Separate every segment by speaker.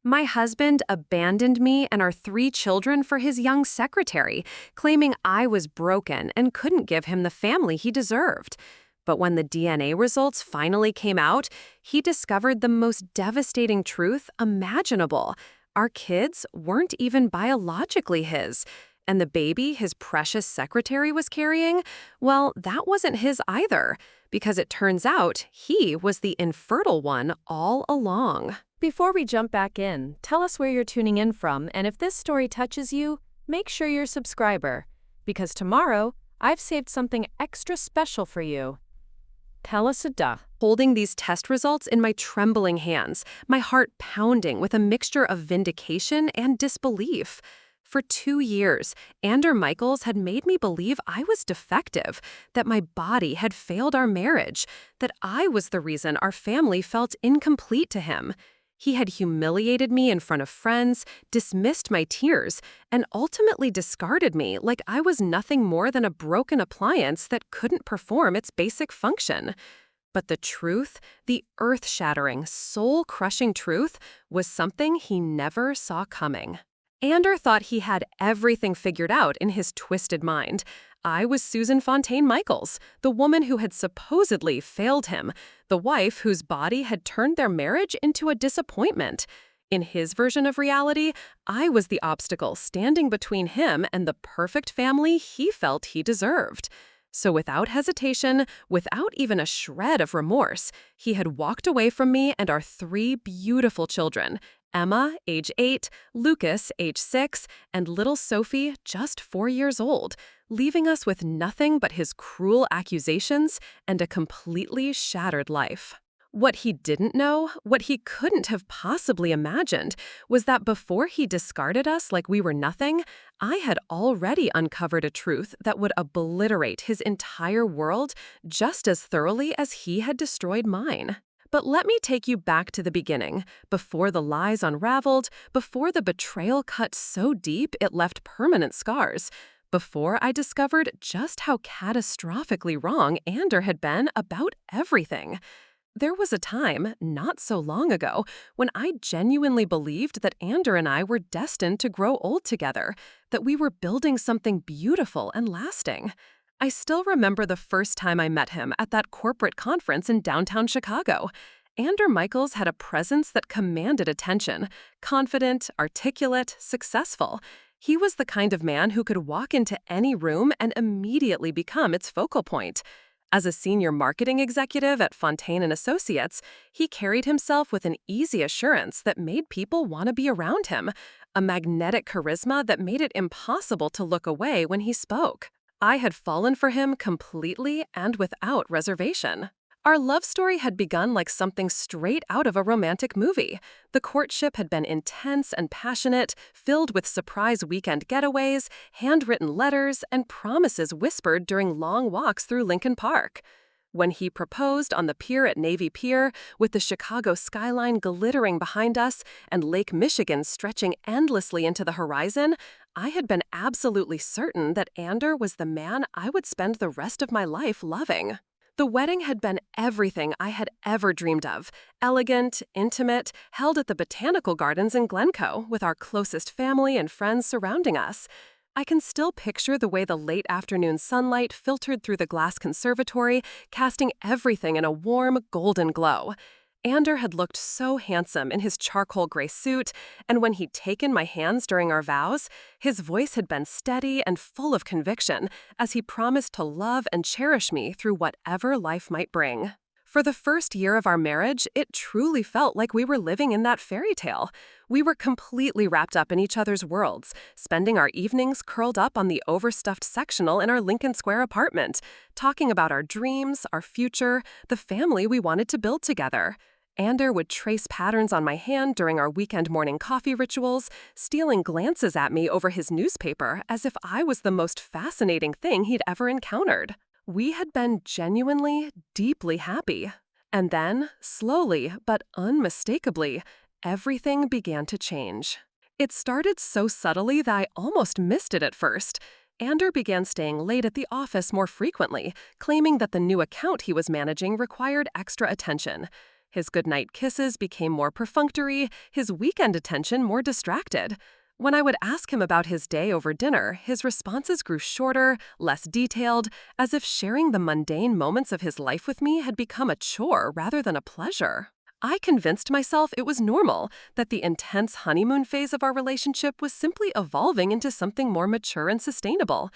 Speaker 1: My husband abandoned me and our 3 children for his young secretary, claiming I was broken and couldn't give him the family he deserved. But when the DNA results finally came out, he discovered the most devastating truth imaginable. Our kids weren't even biologically his. And the baby his precious secretary was carrying, well, that wasn't his either, because it turns out he was the infertile one all along.
Speaker 2: Before we jump back in, tell us where you're tuning in from, and if this story touches you, make sure you're a subscriber, because tomorrow, I've saved something extra special for you. Tell us a duh.
Speaker 1: Holding these test results in my trembling hands, my heart pounding with a mixture of vindication and disbelief. For 2 years, Ander Michaels had made me believe I was defective, that my body had failed our marriage, that I was the reason our family felt incomplete to him. He had humiliated me in front of friends, dismissed my tears, and ultimately discarded me like I was nothing more than a broken appliance that couldn't perform its basic function. But the truth, the earth-shattering, soul-crushing truth, was something he never saw coming. Ander thought he had everything figured out in his twisted mind. I was Susan Fontaine Michaels, the woman who had supposedly failed him, the wife whose body had turned their marriage into a disappointment. In his version of reality, I was the obstacle standing between him and the perfect family he felt he deserved. So without hesitation, without even a shred of remorse, he had walked away from me and our 3 beautiful children, Emma, age 8, Lucas, age 6, and little Sophie, just 4 years old, leaving us with nothing but his cruel accusations and a completely shattered life. What he didn't know, what he couldn't have possibly imagined, was that before he discarded us like we were nothing, I had already uncovered a truth that would obliterate his entire world just as thoroughly as he had destroyed mine. But let me take you back to the beginning, before the lies unraveled, before the betrayal cut so deep it left permanent scars, before I discovered just how catastrophically wrong Ander had been about everything. There was a time, not so long ago, when I genuinely believed that Ander and I were destined to grow old together, that we were building something beautiful and lasting. I still remember the first time I met him at that corporate conference in downtown Chicago. Ander Michaels had a presence that commanded attention, confident, articulate, successful. He was the kind of man who could walk into any room and immediately become its focal point. As a senior marketing executive at Fontaine & Associates, he carried himself with an easy assurance that made people want to be around him, a magnetic charisma that made it impossible to look away when he spoke. I had fallen for him completely and without reservation. Our love story had begun like something straight out of a romantic movie. The courtship had been intense and passionate, filled with surprise weekend getaways, handwritten letters, and promises whispered during long walks through Lincoln Park. When he proposed on the pier at Navy Pier, with the Chicago skyline glittering behind us and Lake Michigan stretching endlessly into the horizon, I had been absolutely certain that Ander was the man I would spend the rest of my life loving. The wedding had been everything I had ever dreamed of, elegant, intimate, held at the Botanical Gardens in Glencoe, with our closest family and friends surrounding us. I can still picture the way the late afternoon sunlight filtered through the glass conservatory, casting everything in a warm, golden glow. Ander had looked so handsome in his charcoal gray suit, and when he'd taken my hands during our vows, his voice had been steady and full of conviction as he promised to love and cherish me through whatever life might bring. For the first year of our marriage, it truly felt like we were living in that fairy tale. We were completely wrapped up in each other's worlds, spending our evenings curled up on the overstuffed sectional in our Lincoln Square apartment, talking about our dreams, our future, the family we wanted to build together. Ander would trace patterns on my hand during our weekend morning coffee rituals, stealing glances at me over his newspaper as if I was the most fascinating thing he'd ever encountered. We had been genuinely, deeply happy. And then, slowly but unmistakably, everything began to change. It started so subtly that I almost missed it at first. Ander began staying late at the office more frequently, claiming that the new account he was managing required extra attention. His goodnight kisses became more perfunctory, his weekend attention more distracted. When I would ask him about his day over dinner, his responses grew shorter, less detailed, as if sharing the mundane moments of his life with me had become a chore rather than a pleasure. I convinced myself it was normal, that the intense honeymoon phase of our relationship was simply evolving into something more mature and sustainable.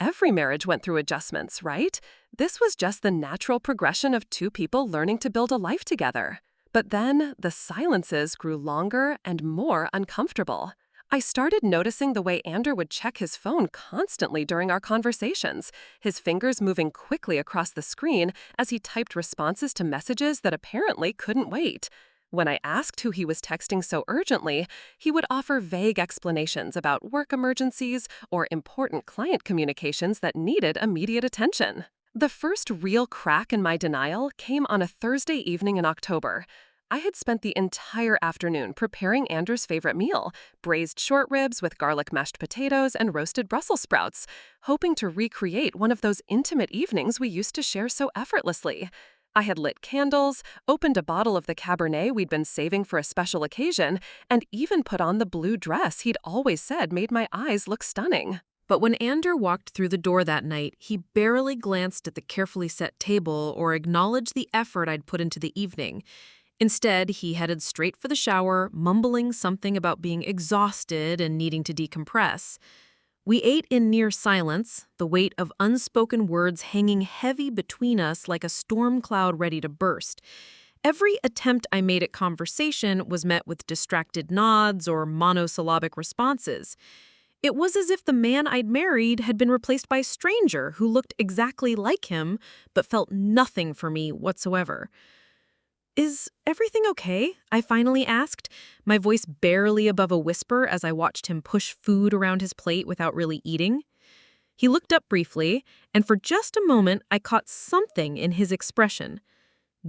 Speaker 1: Every marriage went through adjustments, right? This was just the natural progression of two people learning to build a life together. But then, the silences grew longer and more uncomfortable. I started noticing the way Ander would check his phone constantly during our conversations, his fingers moving quickly across the screen as he typed responses to messages that apparently couldn't wait. When I asked who he was texting so urgently, he would offer vague explanations about work emergencies or important client communications that needed immediate attention. The first real crack in my denial came on a Thursday evening in October. I had spent the entire afternoon preparing Anders' favorite meal, braised short ribs with garlic mashed potatoes and roasted Brussels sprouts, hoping to recreate one of those intimate evenings we used to share so effortlessly. I had lit candles, opened a bottle of the Cabernet we'd been saving for a special occasion, and even put on the blue dress he'd always said made my eyes look stunning.
Speaker 2: But when Ander walked through the door that night, he barely glanced at the carefully set table or acknowledged the effort I'd put into the evening. Instead, he headed straight for the shower, mumbling something about being exhausted and needing to decompress. We ate in near silence, the weight of unspoken words hanging heavy between us like a storm cloud ready to burst. Every attempt I made at conversation was met with distracted nods or monosyllabic responses. It was as if the man I'd married had been replaced by a stranger who looked exactly like him but felt nothing for me whatsoever. "Is everything okay?" I finally asked, my voice barely above a whisper as I watched him push food around his plate without really eating. He looked up briefly, and for just a moment I caught something in his expression.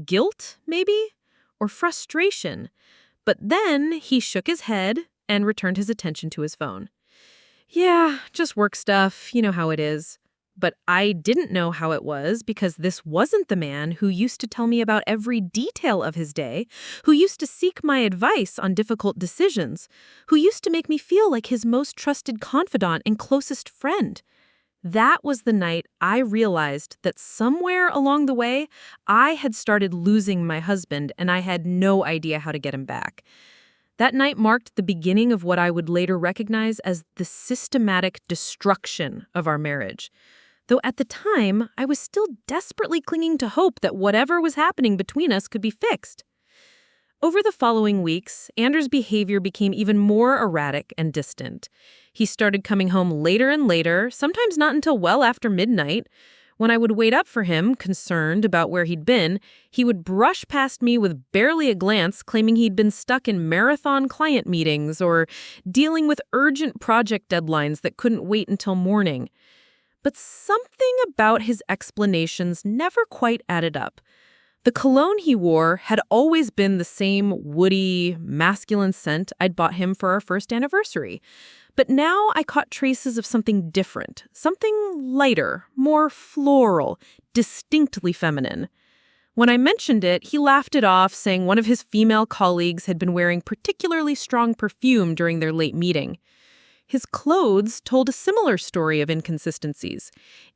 Speaker 2: Guilt, maybe? Or frustration? But then he shook his head and returned his attention to his phone. "Yeah, just work stuff, you know how it is." But I didn't know how it was because this wasn't the man who used to tell me about every detail of his day, who used to seek my advice on difficult decisions, who used to make me feel like his most trusted confidant and closest friend. That was the night I realized that somewhere along the way, I had started losing my husband and I had no idea how to get him back. That night marked the beginning of what I would later recognize as the systematic destruction of our marriage. Though at the time, I was still desperately clinging to hope that whatever was happening between us could be fixed. Over the following weeks, Anders' behavior became even more erratic and distant. He started coming home later and later, sometimes not until well after midnight. When I would wait up for him, concerned about where he'd been, he would brush past me with barely a glance, claiming he'd been stuck in marathon client meetings or dealing with urgent project deadlines that couldn't wait until morning. But something about his explanations never quite added up. The cologne he wore had always been the same woody, masculine scent I'd bought him for our first anniversary. But now I caught traces of something different, something lighter, more floral, distinctly feminine. When I mentioned it, he laughed it off, saying one of his female colleagues had been wearing particularly strong perfume during their late meeting. His clothes told a similar story of inconsistencies.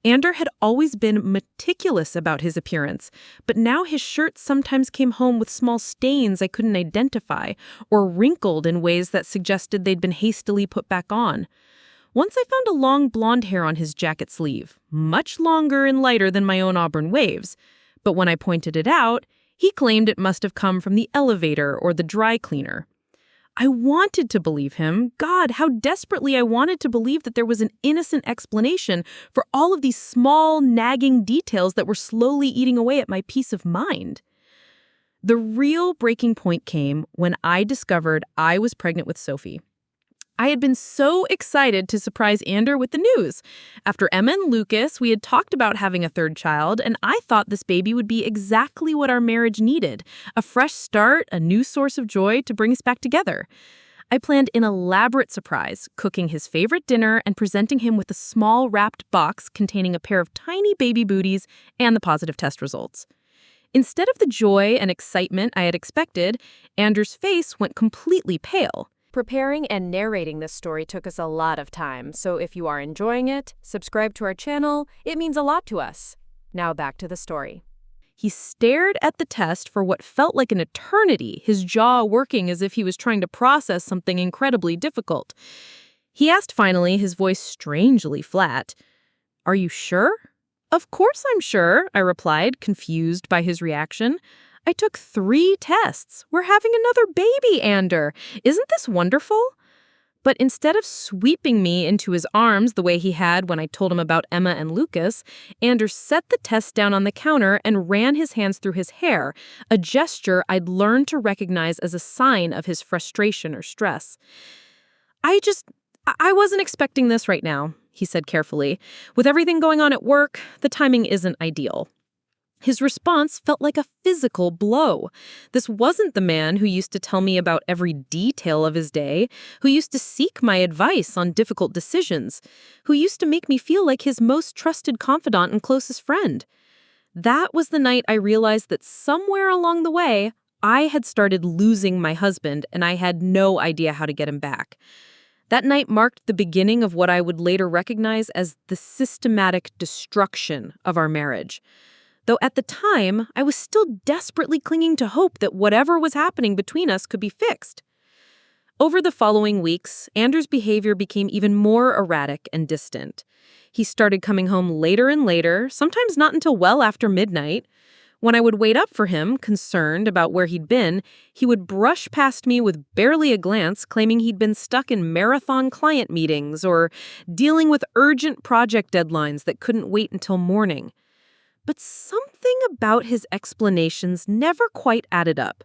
Speaker 2: Ander had always been meticulous about his appearance, but now his shirts sometimes came home with small stains I couldn't identify, or wrinkled in ways that suggested they'd been hastily put back on. Once I found a long blonde hair on his jacket sleeve, much longer and lighter than my own auburn waves. But when I pointed it out, he claimed it must have come from the elevator or the dry cleaner. I wanted to believe him. God, how desperately I wanted to believe that there was an innocent explanation for all of these small, nagging details that were slowly eating away at my peace of mind. The real breaking point came when I discovered I was pregnant with Sophie. I had been so excited to surprise Ander with the news. After Emma and Lucas, we had talked about having a third child, and I thought this baby would be exactly what our marriage needed, a fresh start, a new source of joy to bring us back together. I planned an elaborate surprise, cooking his favorite dinner and presenting him with a small wrapped box containing a pair of tiny baby booties and the positive test results.
Speaker 3: Instead of the joy and excitement I had expected, Anders' face went completely pale.
Speaker 2: Preparing and narrating this story took us a lot of time, so if you are enjoying it, subscribe to our channel. It means a lot to us. Now back to the story.
Speaker 3: He stared at the test for what felt like an eternity, his jaw working as if he was trying to process something incredibly difficult. He asked finally, his voice strangely flat, "Are you sure?" "Of course I'm sure," I replied, confused by his reaction. "I took 3 tests. We're having another baby, Ander. Isn't this wonderful?" But instead of sweeping me into his arms the way he had when I told him about Emma and Lucas, Anders set the test down on the counter and ran his hands through his hair, a gesture I'd learned to recognize as a sign of his frustration or stress. I wasn't expecting this right now," he said carefully. "With everything going on at work, the timing isn't ideal." His response felt like a physical blow. This wasn't the man who used to tell me about every detail of his day, who used to seek my advice on difficult decisions, who used to make me feel like his most trusted confidant and closest friend. That was the night I realized that somewhere along the way, I had started losing my husband and I had no idea how to get him back. That night marked the beginning of what I would later recognize as the systematic destruction of our marriage. Though at the time, I was still desperately clinging to hope that whatever was happening between us could be fixed. Over the following weeks, Anders' behavior became even more erratic and distant. He started coming home later and later, sometimes not until well after midnight. When I would wait up for him, concerned about where he'd been, he would brush past me with barely a glance, claiming he'd been stuck in marathon client meetings or dealing with urgent project deadlines that couldn't wait until morning. But something about his explanations never quite added up.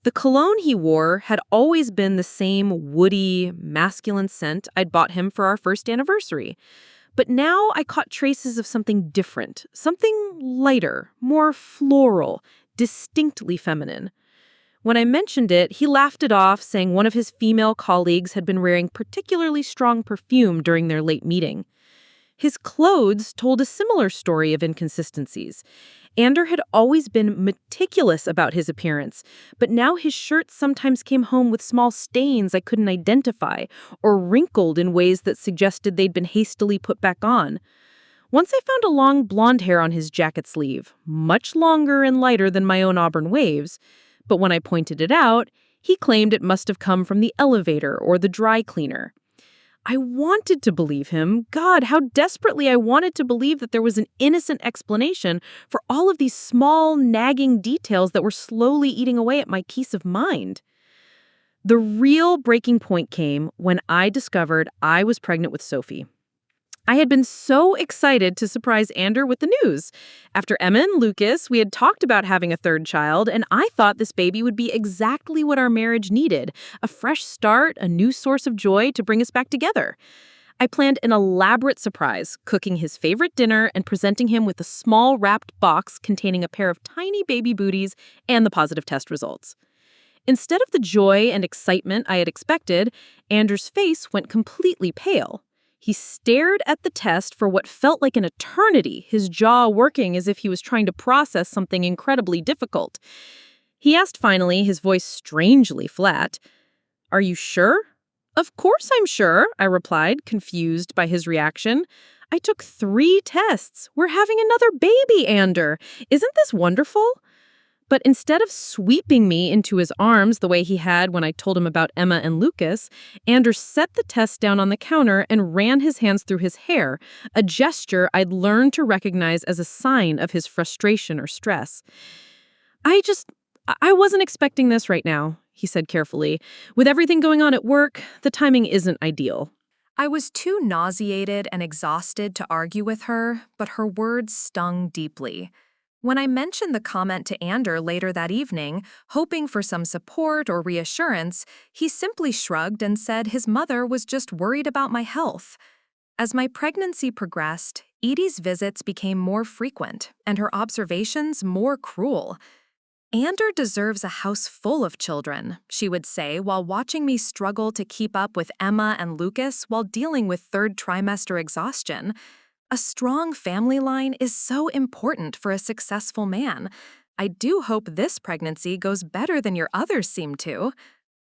Speaker 3: The cologne he wore had always been the same woody, masculine scent I'd bought him for our first anniversary. But now I caught traces of something different, something lighter, more floral, distinctly feminine. When I mentioned it, he laughed it off, saying one of his female colleagues had been wearing particularly strong perfume during their late meeting. His clothes told a similar story of inconsistencies. Ander had always been meticulous about his appearance, but now his shirts sometimes came home with small stains I couldn't identify, or wrinkled in ways that suggested they'd been hastily put back on. Once I found a long blonde hair on his jacket sleeve, much longer and lighter than my own auburn waves, but when I pointed it out, he claimed it must have come from the elevator or the dry cleaner. I wanted to believe him. God, how desperately I wanted to believe that there was an innocent explanation for all of these small, nagging details that were slowly eating away at my peace of mind. The real breaking point came when I discovered I was pregnant with Sophie. I had been so excited to surprise Ander with the news. After Emma and Lucas, we had talked about having a 3rd child, and I thought this baby would be exactly what our marriage needed, a fresh start, a new source of joy to bring us back together. I planned an elaborate surprise, cooking his favorite dinner and presenting him with a small wrapped box containing a pair of tiny baby booties and the positive test results. Instead of the joy and excitement I had expected, Anders' face went completely pale. He stared at the test for what felt like an eternity, his jaw working as if he was trying to process something incredibly difficult. He asked finally, his voice strangely flat, "Are you sure?" "Of course I'm sure," I replied, confused by his reaction. "I took 3 tests. We're having another baby, Ander. Isn't this wonderful?" But instead of sweeping me into his arms the way he had when I told him about Emma and Lucas, Anders set the test down on the counter and ran his hands through his hair, a gesture I'd learned to recognize as a sign of his frustration or stress. I wasn't expecting this right now," he said carefully. "With everything going on at work, the timing isn't ideal."
Speaker 1: I was too nauseated and exhausted to argue with her, but her words stung deeply. When I mentioned the comment to Ander later that evening, hoping for some support or reassurance, he simply shrugged and said his mother was just worried about my health. As my pregnancy progressed, Edie's visits became more frequent and her observations more cruel. Ander deserves a house full of children, she would say while watching me struggle to keep up with Emma and Lucas while dealing with 3rd trimester exhaustion. A strong family line is so important for a successful man. I do hope this pregnancy goes better than your others seem to.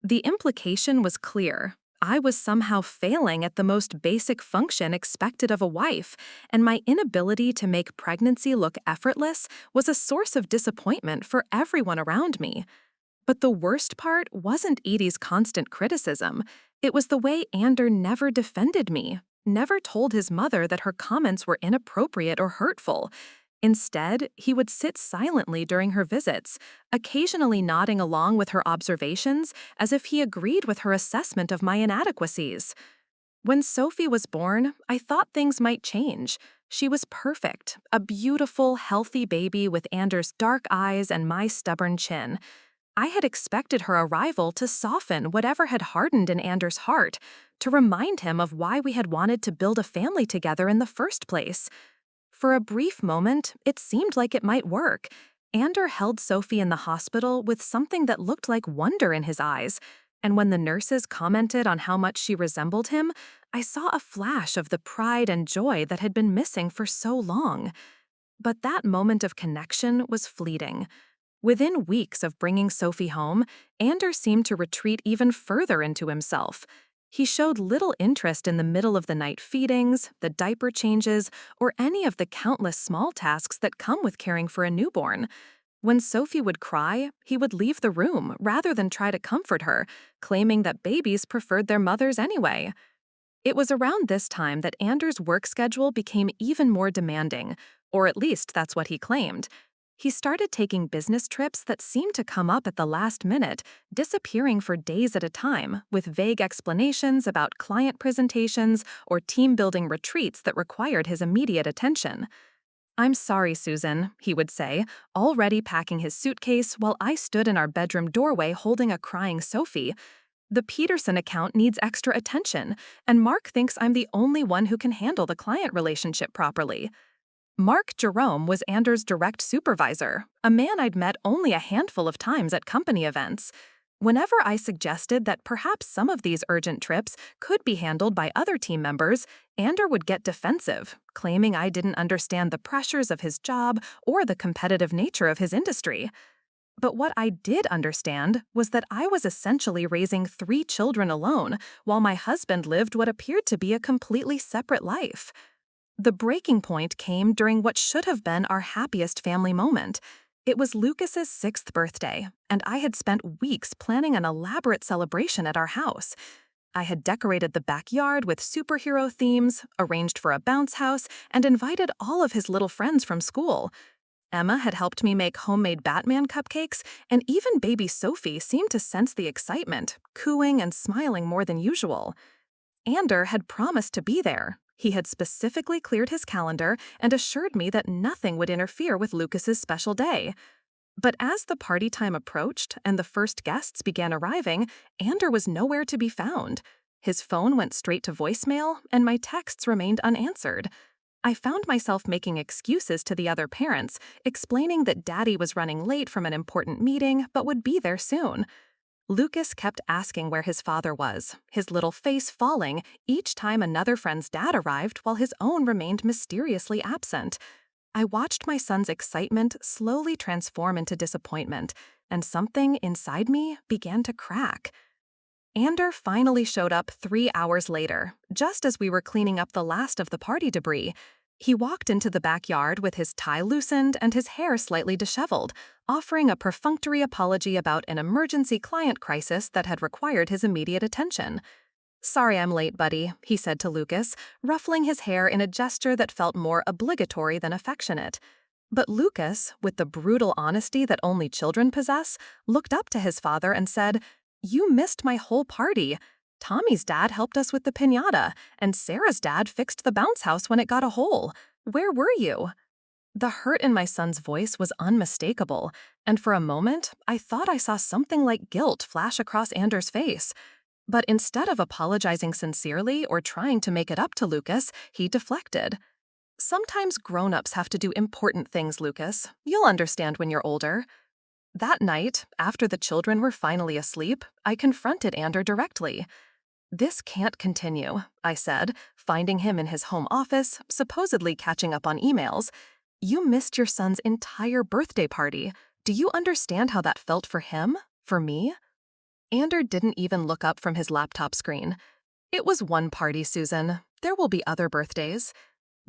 Speaker 1: The implication was clear. I was somehow failing at the most basic function expected of a wife, and my inability to make pregnancy look effortless was a source of disappointment for everyone around me. But the worst part wasn't Edie's constant criticism. It was the way Ander never defended me, never told his mother that her comments were inappropriate or hurtful. Instead, he would sit silently during her visits, occasionally nodding along with her observations as if he agreed with her assessment of my inadequacies. When Sophie was born, I thought things might change. She was perfect, a beautiful, healthy baby with Anders' dark eyes and my stubborn chin. I had expected her arrival to soften whatever had hardened in Anders' heart, to remind him of why we had wanted to build a family together in the first place. For a brief moment, it seemed like it might work. Ander held Sophie in the hospital with something that looked like wonder in his eyes, and when the nurses commented on how much she resembled him, I saw a flash of the pride and joy that had been missing for so long. But that moment of connection was fleeting. Within weeks of bringing Sophie home, Ander seemed to retreat even further into himself. He showed little interest in the middle-of-the-night feedings, the diaper changes, or any of the countless small tasks that come with caring for a newborn. When Sophie would cry, he would leave the room rather than try to comfort her, claiming that babies preferred their mothers anyway. It was around this time that Anders' work schedule became even more demanding, or at least that's what he claimed. He started taking business trips that seemed to come up at the last minute, disappearing for days at a time, with vague explanations about client presentations or team-building retreats that required his immediate attention. "I'm sorry, Susan," he would say, already packing his suitcase while I stood in our bedroom doorway holding a crying Sophie. "The Peterson account needs extra attention, and Mark thinks I'm the only one who can handle the client relationship properly." Mark Jerome was Anders' direct supervisor, a man I'd met only a handful of times at company events. Whenever I suggested that perhaps some of these urgent trips could be handled by other team members, Ander would get defensive, claiming I didn't understand the pressures of his job or the competitive nature of his industry. But what I did understand was that I was essentially raising 3 children alone, while my husband lived what appeared to be a completely separate life. The breaking point came during what should have been our happiest family moment. It was Lucas's 6th birthday, and I had spent weeks planning an elaborate celebration at our house. I had decorated the backyard with superhero themes, arranged for a bounce house, and invited all of his little friends from school. Emma had helped me make homemade Batman cupcakes, and even baby Sophie seemed to sense the excitement, cooing and smiling more than usual. Ander had promised to be there. He had specifically cleared his calendar and assured me that nothing would interfere with Lucas's special day. But as the party time approached and the first guests began arriving, Ander was nowhere to be found. His phone went straight to voicemail, and my texts remained unanswered. I found myself making excuses to the other parents, explaining that Daddy was running late from an important meeting but would be there soon. Lucas kept asking where his father was, his little face falling each time another friend's dad arrived while his own remained mysteriously absent. I watched my son's excitement slowly transform into disappointment, and something inside me began to crack. Ander finally showed up 3 hours later, just as we were cleaning up the last of the party debris. He walked into the backyard with his tie loosened and his hair slightly disheveled, offering a perfunctory apology about an emergency client crisis that had required his immediate attention. "Sorry I'm late, buddy," he said to Lucas, ruffling his hair in a gesture that felt more obligatory than affectionate. But Lucas, with the brutal honesty that only children possess, looked up to his father and said, "You missed my whole party. Tommy's dad helped us with the piñata, and Sarah's dad fixed the bounce house when it got a hole. Where were you?" The hurt in my son's voice was unmistakable, and for a moment, I thought I saw something like guilt flash across Anders' face. But instead of apologizing sincerely or trying to make it up to Lucas, he deflected. "Sometimes grown-ups have to do important things, Lucas. You'll understand when you're older." That night, after the children were finally asleep, I confronted Ander directly. "This can't continue," I said, finding him in his home office, supposedly catching up on emails. "You missed your son's entire birthday party. Do you understand how that felt for him? For me? Ander didn't even look up from his laptop screen. It was one party, Susan. There will be other birthdays.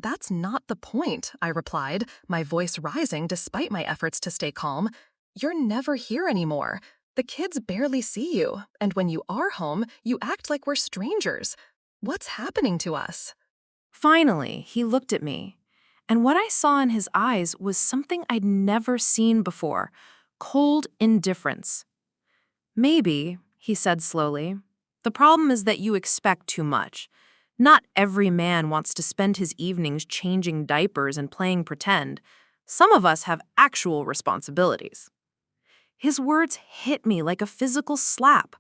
Speaker 1: That's not the point, I replied, my voice rising despite my efforts to stay calm. You're never here anymore. The kids barely see you, and when you are home, you act like we're strangers. What's happening to us?
Speaker 4: Finally, he looked at me, and what I saw in his eyes was something I'd never seen before: cold indifference. Maybe, he said slowly, the problem is that you expect too much. Not every man wants to spend his evenings changing diapers and playing pretend. Some of us have actual responsibilities. His words hit me like a physical slap.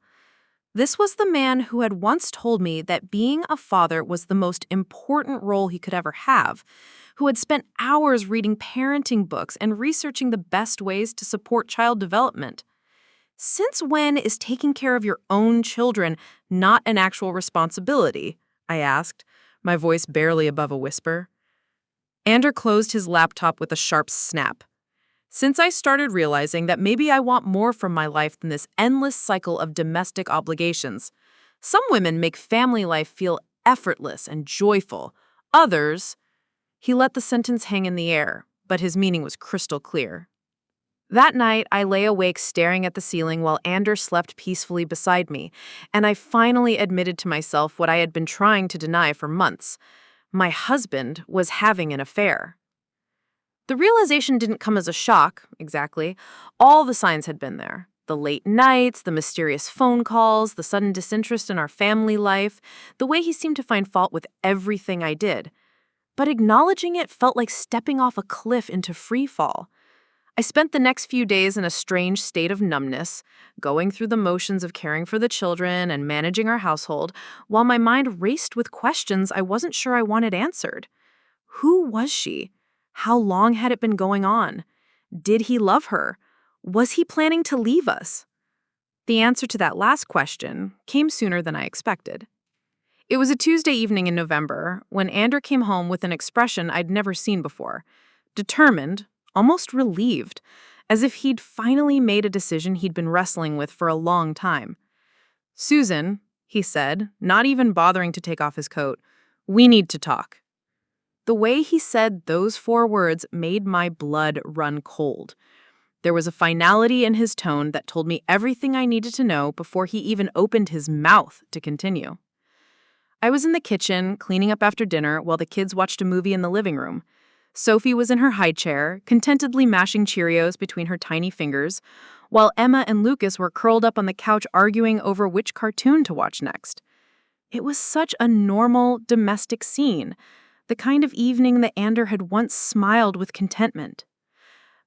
Speaker 4: This was the man who had once told me that being a father was the most important role he could ever have, who had spent hours reading parenting books and researching the best ways to support child development. Since when is taking care of your own children not an actual responsibility? I asked, my voice barely above a whisper. Ander closed his laptop with a sharp snap. Since I started realizing that maybe I want more from my life than this endless cycle of domestic obligations. Some women make family life feel effortless and joyful. Others— He let the sentence hang in the air, but his meaning was crystal clear. That night, I lay awake staring at the ceiling while Ander slept peacefully beside me, and I finally admitted to myself what I had been trying to deny for months. My husband was having an affair. The realization didn't come as a shock, exactly. All the signs had been there. The late nights, the mysterious phone calls, the sudden disinterest in our family life, the way he seemed to find fault with everything I did. But acknowledging it felt like stepping off a cliff into free fall. I spent the next few days in a strange state of numbness, going through the motions of caring for the children and managing our household, while my mind raced with questions I wasn't sure I wanted answered. Who was she? How long had it been going on? Did he love her? Was he planning to leave us? The answer to that last question came sooner than I expected. It was a Tuesday evening in November when Ander came home with an expression I'd never seen before. Determined, almost relieved, as if he'd finally made a decision he'd been wrestling with for a long time. "Susan," he said, not even bothering to take off his coat, "we need to talk." The way he said those 4 words made my blood run cold. There was a finality in his tone that told me everything I needed to know before he even opened his mouth to continue. I was in the kitchen, cleaning up after dinner, while the kids watched a movie in the living room. Sophie was in her high chair, contentedly mashing Cheerios between her tiny fingers, while Emma and Lucas were curled up on the couch arguing over which cartoon to watch next. It was such a normal, domestic scene, the kind of evening that Ander had once smiled with contentment.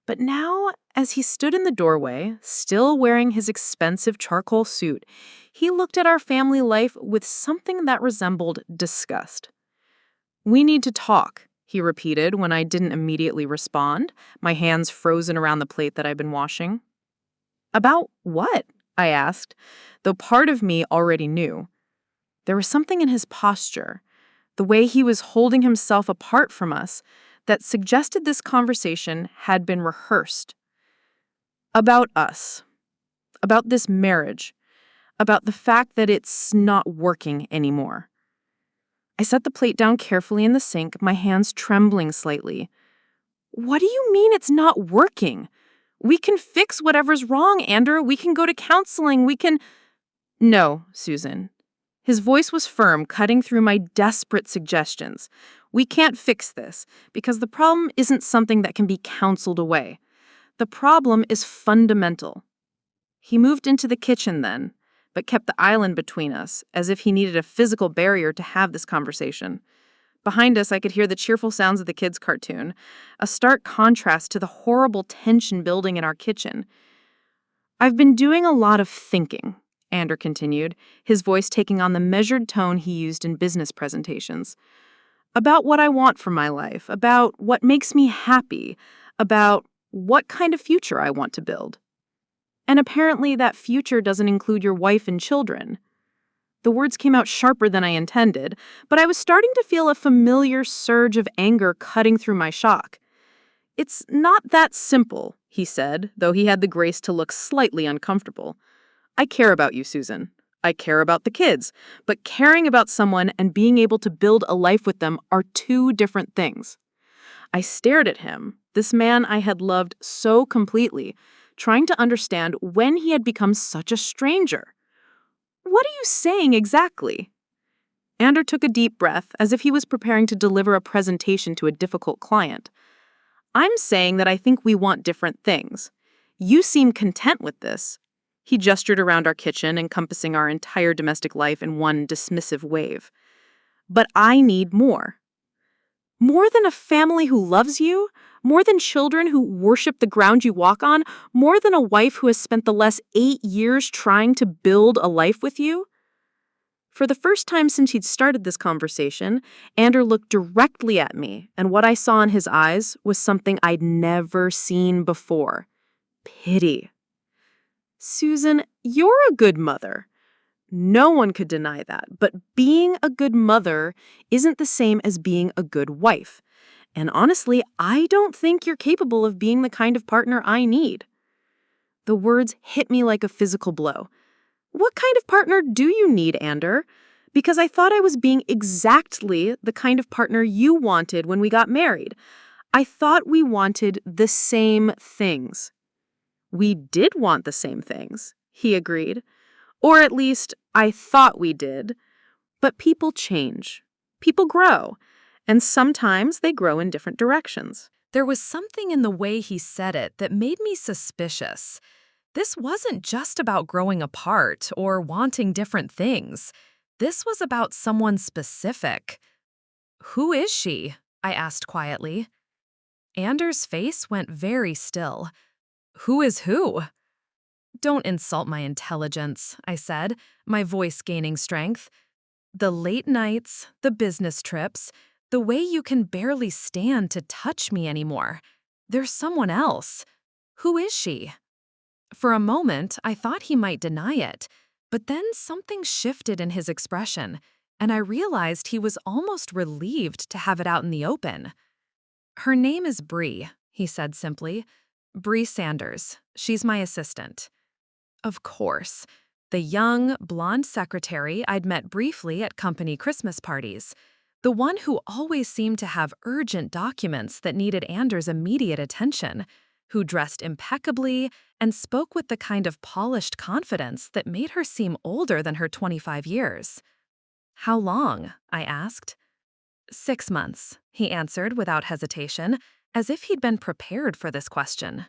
Speaker 4: But now, as he stood in the doorway, still wearing his expensive charcoal suit, he looked at our family life with something that resembled disgust. "We need to talk," he repeated when I didn't immediately respond, my hands frozen around the plate that I'd been washing. "About what?" I asked, though part of me already knew. There was something in his posture, the way he was holding himself apart from us, that suggested this conversation had been rehearsed. About us. About this marriage. About the fact that it's not working anymore. I set the plate down carefully in the sink, my hands trembling slightly. "What do you mean it's not working? We can fix whatever's wrong, Ander. We can go to counseling. We can—" "No, Susan." His voice was firm, cutting through my desperate suggestions. "We can't fix this, because the problem isn't something that can be counseled away. The problem is fundamental." He moved into the kitchen then, but kept the island between us, as if he needed a physical barrier to have this conversation. Behind us, I could hear the cheerful sounds of the kids' cartoon, a stark contrast to the horrible tension building in our kitchen. "I've been doing a lot of thinking," Ander continued, his voice taking on the measured tone he used in business presentations. "About what I want from my life, about what makes me happy, about what kind of future I want to build. And apparently that future doesn't include your wife and children." The words came out sharper than I intended, but I was starting to feel a familiar surge of anger cutting through my shock.
Speaker 3: It's not that simple, he said, though he had the grace to look slightly uncomfortable. I care about you, Susan. I care about the kids. But caring about someone and being able to build a life with them are two different things. I stared at him, this man I had loved so completely, trying to understand when he had become such a stranger. What are you saying exactly? Ander took a deep breath, as if he was preparing to deliver a presentation to a difficult client. I'm saying that I think we want different things. You seem content with this. He gestured around our kitchen, encompassing our entire domestic life in one dismissive wave. But I need more. More than a family who loves you, more than children who worship the ground you walk on, more than a wife who has spent the last 8 years trying to build a life with you. For the first time since he'd started this conversation, Ander looked directly at me, and what I saw in his eyes was something I'd never seen before. Pity. Susan, you're a good mother. No one could deny that, but being a good mother isn't the same as being a good wife. And honestly, I don't think you're capable of being the kind of partner I need. The words hit me like a physical blow. What kind of partner do you need, Ander? Because I thought I was being exactly the kind of partner you wanted when we got married. I thought we wanted the same things. We did want the same things, he agreed. Or at least, I thought we did. But people change. People grow. And sometimes they grow in different directions.
Speaker 2: There was something in the way he said it that made me suspicious. This wasn't just about growing apart or wanting different things. This was about someone specific. "Who is she?" I asked quietly. Anders' face went very still. "Who is who?" "Don't insult my intelligence," I said, my voice gaining strength. "The late nights, the business trips, the way you can barely stand to touch me anymore. There's someone else. Who is she?" For a moment, I thought he might deny it, but then something shifted in his expression, and I realized he was almost relieved to have it out in the open. "Her name is Bree," he said simply. "Bree Sanders. She's my assistant." Of course. The young, blonde secretary I'd met briefly at company Christmas parties. The one who always seemed to have urgent documents that needed Anders' immediate attention, who dressed impeccably and spoke with the kind of polished confidence that made her seem older than her 25 years. "How long?" I asked. 6 months, he answered without hesitation, as if he'd been prepared for this question.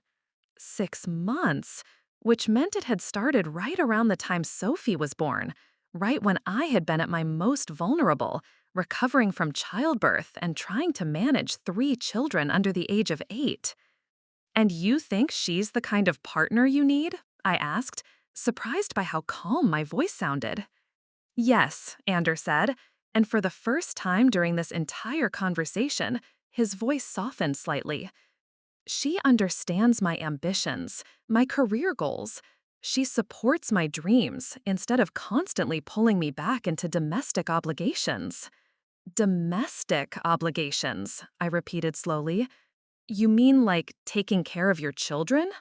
Speaker 2: 6 months, which meant it had started right around the time Sophie was born, right when I had been at my most vulnerable, recovering from childbirth and trying to manage 3 children under the age of 8. "And you think she's the kind of partner you need?" I asked, surprised by how calm my voice sounded. "Yes," Anders said, and for the first time during this entire conversation, his voice softened slightly. "She understands my ambitions, my career goals. She supports my dreams instead of constantly pulling me back into domestic obligations." "Domestic obligations," I repeated slowly. "You mean like taking care of your children?"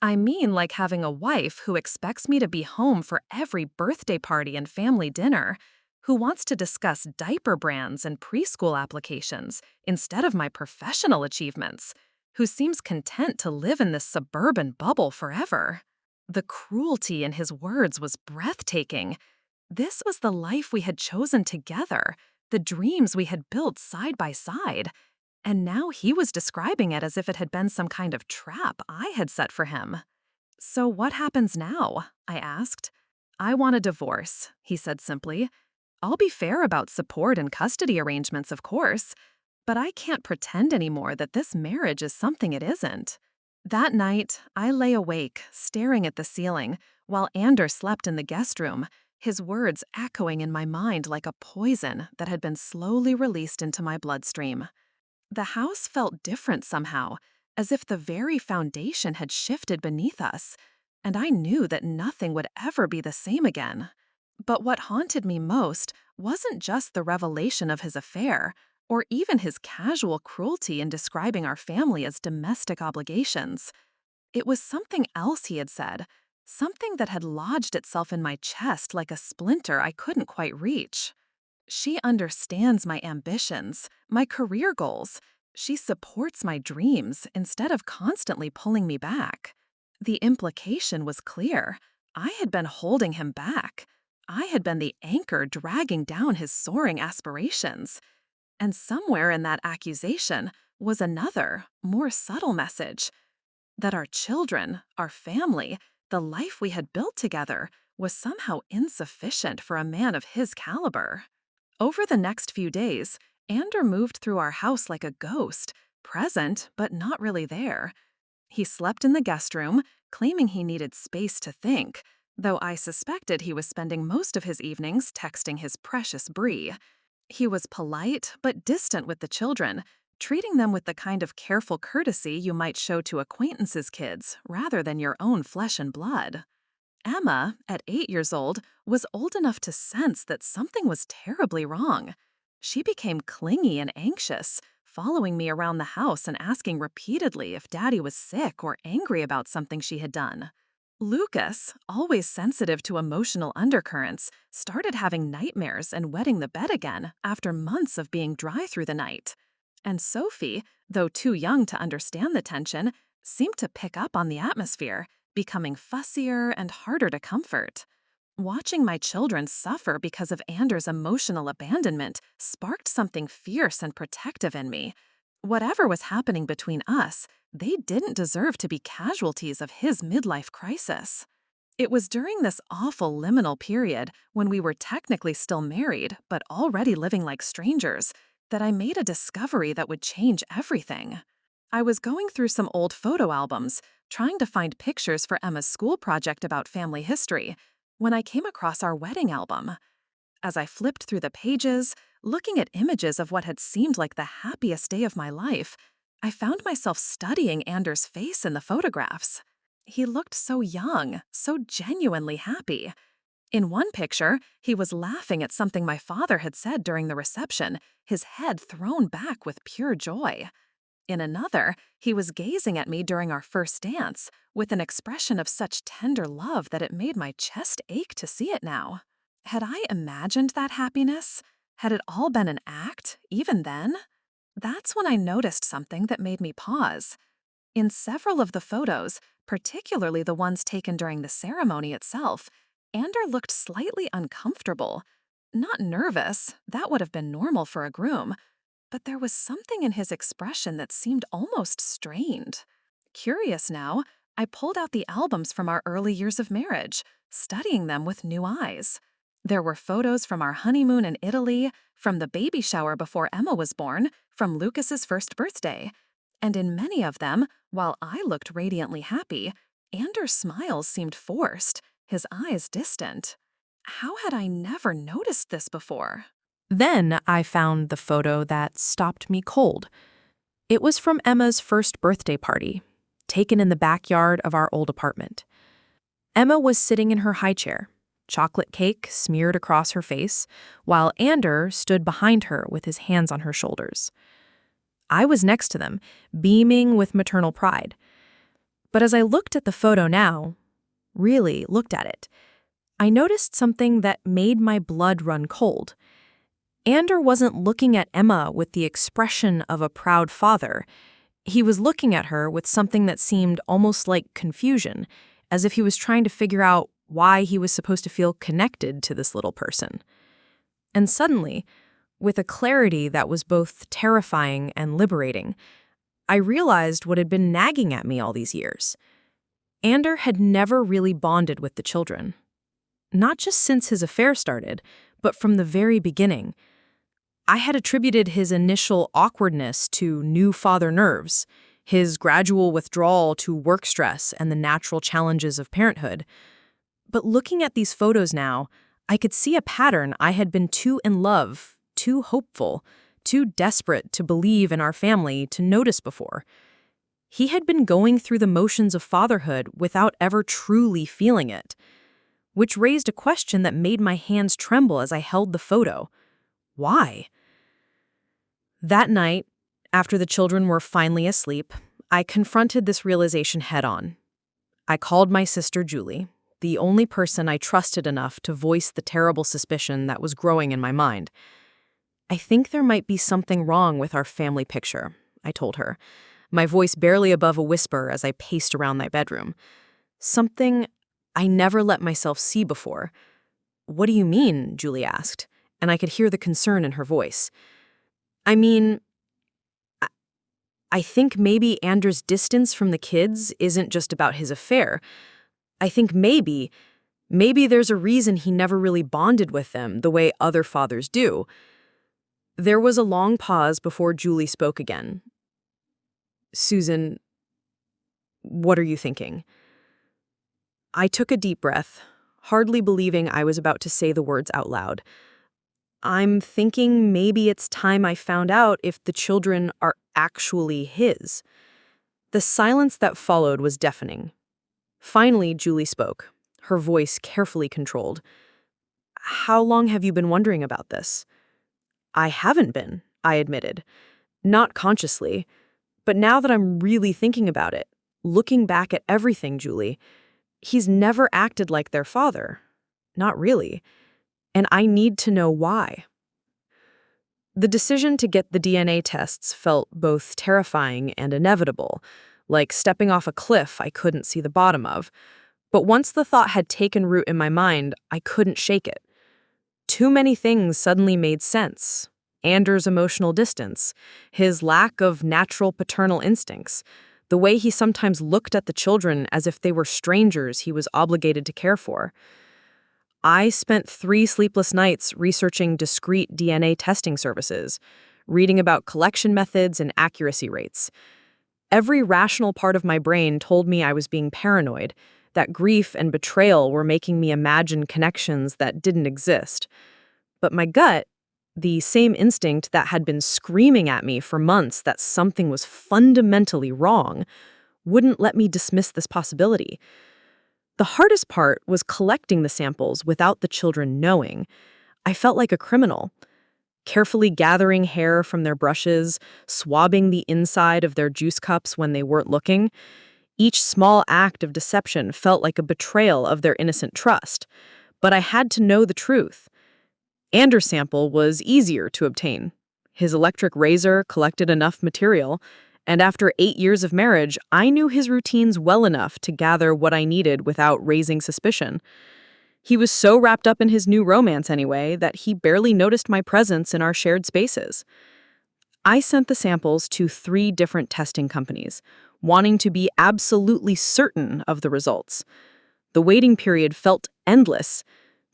Speaker 2: "I mean like having a wife who expects me to be home for every birthday party and family dinner, who wants to discuss diaper brands and preschool applications instead of my professional achievements, who seems content to live in this suburban bubble forever." The cruelty in his words was breathtaking. This was the life we had chosen together, the dreams we had built side by side. And now he was describing it as if it had been some kind of trap I had set for him. "So what happens now?" I asked. "I want a divorce," he said simply. "I'll be fair about support and custody arrangements, of course, but I can't pretend anymore that this marriage is something it isn't." That night, I lay awake, staring at the ceiling, while Anders slept in the guest room, his words echoing in my mind like a poison that had been slowly released into my bloodstream. The house felt different somehow, as if the very foundation had shifted beneath us, and I knew that nothing would ever be the same again. But what haunted me most wasn't just the revelation of his affair,
Speaker 1: or even his casual cruelty in describing our family as domestic obligations. It was something else he had said, something that had lodged itself in my chest like a splinter I couldn't quite reach. She understands my ambitions, my career goals. She supports my dreams instead of constantly pulling me back. The implication was clear. I had been holding him back. I had been the anchor dragging down his soaring aspirations. And somewhere in that accusation was another, more subtle message that our children, our family, the life we had built together was somehow insufficient for a man of his caliber. Over the next few days, Ander moved through our house like a ghost, present but not really there. He slept in the guest room, claiming he needed space to think, though I suspected he was spending most of his evenings texting his precious Bree. He was polite but distant with the children, treating them with the kind of careful courtesy you might show to acquaintances' kids rather than your own flesh and blood. Emma, at 8 years old, was old enough to sense that something was terribly wrong. She became clingy and anxious, following me around the house and asking repeatedly if Daddy was sick or angry about something she had done. Lucas, always sensitive to emotional undercurrents, started having nightmares and wetting the bed again after months of being dry through the night. And Sophie, though too young to understand the tension, seemed to pick up on the atmosphere, becoming fussier and harder to comfort. Watching my children suffer because of Anders' emotional abandonment sparked something fierce and protective in me. Whatever was happening between us, they didn't deserve to be casualties of his midlife crisis. It was during this awful liminal period, when we were technically still married but already living like strangers, that I made a discovery that would change everything. I was going through some old photo albums, trying to find pictures for Emma's school project about family history, when I came across our wedding album. As I flipped through the pages, looking at images of what had seemed like the happiest day of my life, I found myself studying Anders' face in the photographs. He looked so young, so genuinely happy. In one picture, he was laughing at something my father had said during the reception, his head thrown back with pure joy. In another, he was gazing at me during our first dance, with an expression of such tender love that it made my chest ache to see it now. Had I imagined that happiness? Had it all been an act, even then? That's when I noticed something that made me pause. In several of the photos, particularly the ones taken during the ceremony itself, Ander looked slightly uncomfortable. Not nervous, that would have been normal for a groom, but there was something in his expression that seemed almost strained. Curious now, I pulled out the albums from our early years of marriage, studying them with new eyes. There were photos from our honeymoon in Italy, from the baby shower before Emma was born, from Lucas's first birthday. And in many of them, while I looked radiantly happy, Anders' smiles seemed forced, his eyes distant. How had I never noticed this before?
Speaker 4: Then I found the photo that stopped me cold. It was from Emma's first birthday party, taken in the backyard of our old apartment. Emma was sitting in her high chair, chocolate cake smeared across her face, while Ander stood behind her with his hands on her shoulders. I was next to them, beaming with maternal pride. But as I looked at the photo now, really looked at it, I noticed something that made my blood run cold. Ander wasn't looking at Emma with the expression of a proud father. He was looking at her with something that seemed almost like confusion, as if he was trying to figure out why he was supposed to feel connected to this little person. And suddenly, with a clarity that was both terrifying and liberating, I realized what had been nagging at me all these years. Ander had never really bonded with the children. Not just since his affair started, but from the very beginning. I had attributed his initial awkwardness to new father nerves, his gradual withdrawal to work stress and the natural challenges of parenthood. But looking at these photos now, I could see a pattern. I had been too in love, too hopeful, too desperate to believe in our family to notice before. He had been going through the motions of fatherhood without ever truly feeling it, which raised a question that made my hands tremble as I held the photo. Why?
Speaker 3: That night, after the children were finally asleep, I confronted this realization head-on. I called my sister Julie, the only person I trusted enough to voice the terrible suspicion that was growing in my mind. "I think there might be something wrong with our family picture," I told her, my voice barely above a whisper as I paced around my bedroom. "Something I never let myself see before." "What do you mean?" Julie asked, and I could hear the concern in her voice. "I mean, I think maybe Anders' distance from the kids isn't just about his affair. I think maybe there's a reason he never really bonded with them the way other fathers do." There was a long pause before Julie spoke again. "Susan, what are you thinking?" I took a deep breath, hardly believing I was about to say the words out loud. "I'm thinking maybe it's time I found out if the children are actually his." The silence that followed was deafening. Finally, Julie spoke, her voice carefully controlled. "How long have you been wondering about this?" "I haven't been," I admitted. "Not consciously. But now that I'm really thinking about it, looking back at everything, Julie, he's never acted like their father. Not really. And I need to know why." The decision to get the DNA tests felt both terrifying and inevitable, like stepping off a cliff I couldn't see the bottom of. But once the thought had taken root in my mind, I couldn't shake it. Too many things suddenly made sense. Anders' emotional distance, his lack of natural paternal instincts, the way he sometimes looked at the children as if they were strangers he was obligated to care for. I spent 3 sleepless nights researching discrete DNA testing services, reading about collection methods and accuracy rates. Every rational part of my brain told me I was being paranoid, that grief and betrayal were making me imagine connections that didn't exist. But my gut, the same instinct that had been screaming at me for months that something was fundamentally wrong, wouldn't let me dismiss this possibility. The hardest part was collecting the samples without the children knowing. I felt like a criminal, carefully gathering hair from their brushes, swabbing the inside of their juice cups when they weren't looking. Each small act of deception felt like a betrayal of their innocent trust. But I had to know the truth. Anders' sample was easier to obtain. His electric razor collected enough material, and after 8 years of marriage, I knew his routines well enough to gather what I needed without raising suspicion. He was so wrapped up in his new romance anyway that he barely noticed my presence in our shared spaces. I sent the samples to 3 different testing companies, wanting to be absolutely certain of the results. The waiting period felt endless.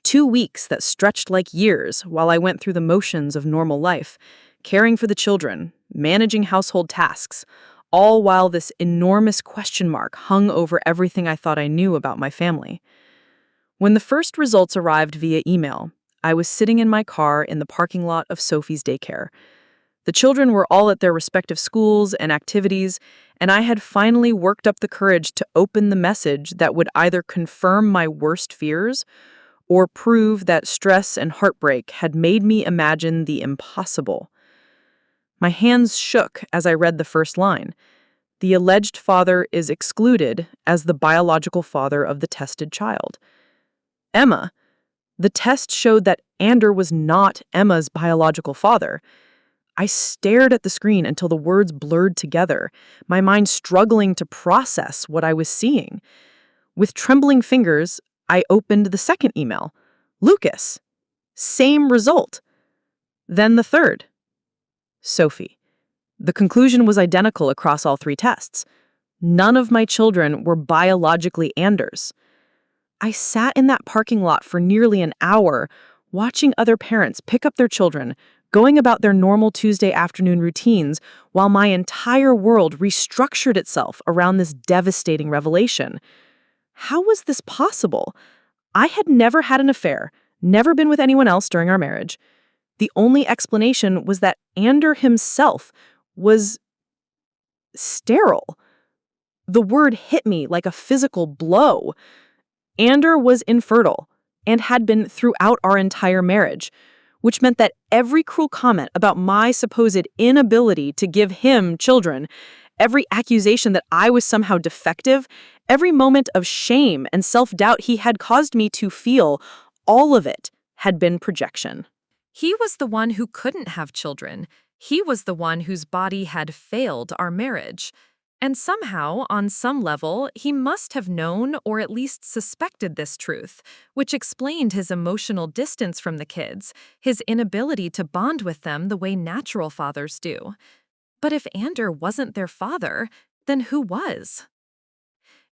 Speaker 3: 2 weeks that stretched like years while I went through the motions of normal life, caring for the children, managing household tasks, all while this enormous question mark hung over everything I thought I knew about my family. When the first results arrived via email, I was sitting in my car in the parking lot of Sophie's daycare. The children were all at their respective schools and activities, and I had finally worked up the courage to open the message that would either confirm my worst fears or prove that stress and heartbreak had made me imagine the impossible. My hands shook as I read the first line. The alleged father is excluded as the biological father of the tested child. Emma. The test showed that Anders was not Emma's biological father. I stared at the screen until the words blurred together, my mind struggling to process what I was seeing. With trembling fingers, I opened the second email. Lucas. Same result. Then the third. Sophie. The conclusion was identical across all 3 tests. None of my children were biologically Anders. I sat in that parking lot for nearly an hour, watching other parents pick up their children, going about their normal Tuesday afternoon routines, while my entire world restructured itself around this devastating revelation. How was this possible? I had never had an affair, never been with anyone else during our marriage. The only explanation was that Anders himself was sterile. The word hit me like a physical blow. Anders was infertile and had been throughout our entire marriage. which meant that every cruel comment about my supposed inability to give him children, every accusation that I was somehow defective, every moment of shame and self-doubt he had caused me to feel, all of it had been projection.
Speaker 1: He was the one who couldn't have children. He was the one whose body had failed our marriage. And somehow, on some level, he must have known or at least suspected this truth, which explained his emotional distance from the kids, his inability to bond with them the way natural fathers do. But if Ander wasn't their father, then who was?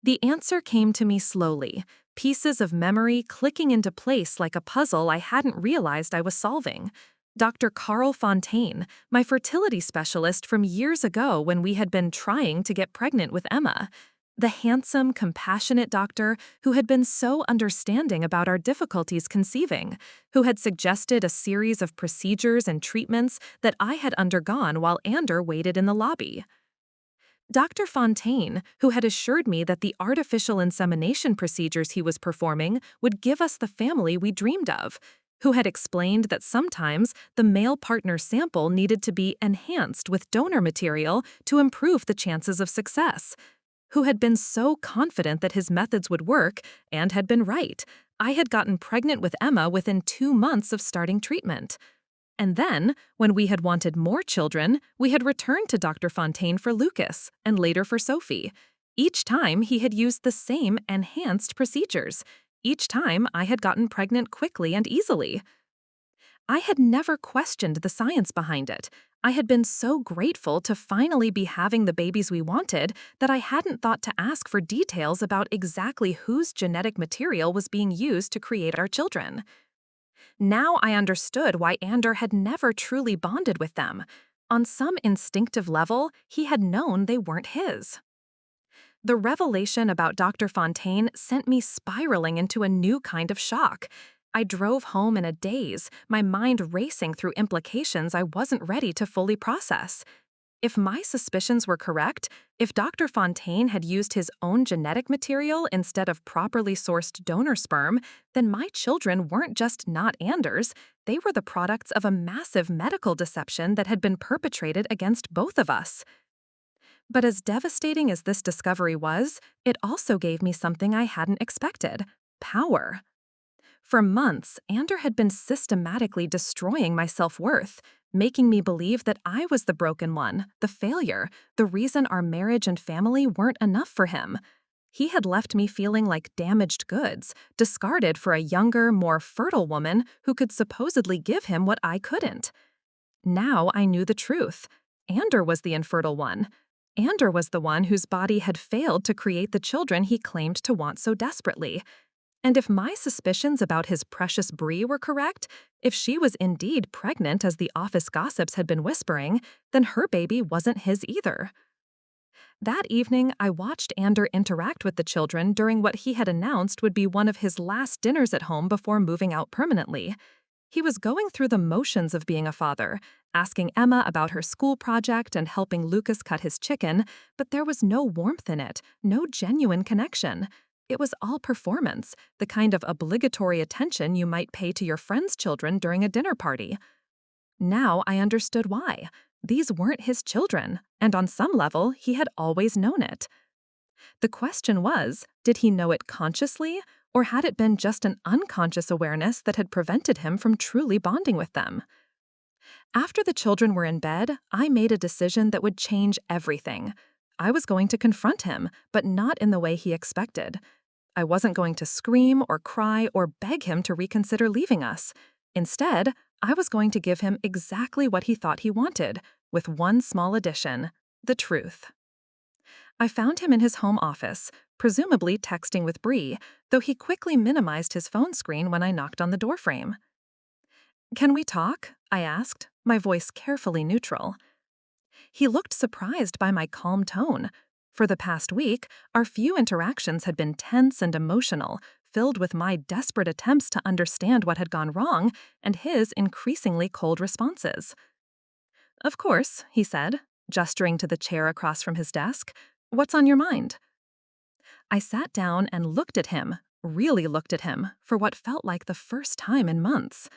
Speaker 1: The answer came to me slowly, pieces of memory clicking into place like a puzzle I hadn't realized I was solving. Dr. Carl Fontaine, my fertility specialist from years ago when we had been trying to get pregnant with Emma. The handsome, compassionate doctor who had been so understanding about our difficulties conceiving, who had suggested a series of procedures and treatments that I had undergone while Ander waited in the lobby. Dr. Fontaine, who had assured me that the artificial insemination procedures he was performing would give us the family we dreamed of, who had explained that sometimes the male partner sample needed to be enhanced with donor material to improve the chances of success, who had been so confident that his methods would work and had been right. I had gotten pregnant with Emma within 2 months of starting treatment. And then, when we had wanted more children, we had returned to Dr. Fontaine for Lucas and later for Sophie. Each time he had used the same enhanced procedures. Each time I had gotten pregnant quickly and easily. I had never questioned the science behind it. I had been so grateful to finally be having the babies we wanted that I hadn't thought to ask for details about exactly whose genetic material was being used to create our children. Now I understood why Ander had never truly bonded with them. On some instinctive level, he had known they weren't his. The revelation about Dr. Fontaine sent me spiraling into a new kind of shock. I drove home in a daze, my mind racing through implications I wasn't ready to fully process. If my suspicions were correct, if Dr. Fontaine had used his own genetic material instead of properly sourced donor sperm, then my children weren't just not Anders, they were the products of a massive medical deception that had been perpetrated against both of us. But as devastating as this discovery was, it also gave me something I hadn't expected: power. For months, Ander had been systematically destroying my self-worth, making me believe that I was the broken one, the failure, the reason our marriage and family weren't enough for him. He had left me feeling like damaged goods, discarded for a younger, more fertile woman who could supposedly give him what I couldn't. Now I knew the truth. Ander was the infertile one. Ander was the one whose body had failed to create the children he claimed to want so desperately. And if my suspicions about his precious Bree were correct, if she was indeed pregnant as the office gossips had been whispering, then her baby wasn't his either. That evening, I watched Ander interact with the children during what he had announced would be one of his last dinners at home before moving out permanently. He was going through the motions of being a father, asking Emma about her school project and helping Lucas cut his chicken, but there was no warmth in it, no genuine connection. It was all performance, the kind of obligatory attention you might pay to your friend's children during a dinner party. Now I understood why. These weren't his children, and on some level, he had always known it. The question was, did he know it consciously, or had it been just an unconscious awareness that had prevented him from truly bonding with them? After the children were in bed, I made a decision that would change everything. I was going to confront him, but not in the way he expected. I wasn't going to scream or cry or beg him to reconsider leaving us. Instead, I was going to give him exactly what he thought he wanted, with one small addition: the truth. I found him in his home office, presumably texting with Bree, though he quickly minimized his phone screen when I knocked on the doorframe. "Can we talk?" I asked, my voice carefully neutral. He looked surprised by my calm tone. For the past week, our few interactions had been tense and emotional, filled with my desperate attempts to understand what had gone wrong and his increasingly cold responses. "Of course," he said, gesturing to the chair across from his desk. "What's on your mind?" I sat down and looked at him, really looked at him, for what felt like the first time in months.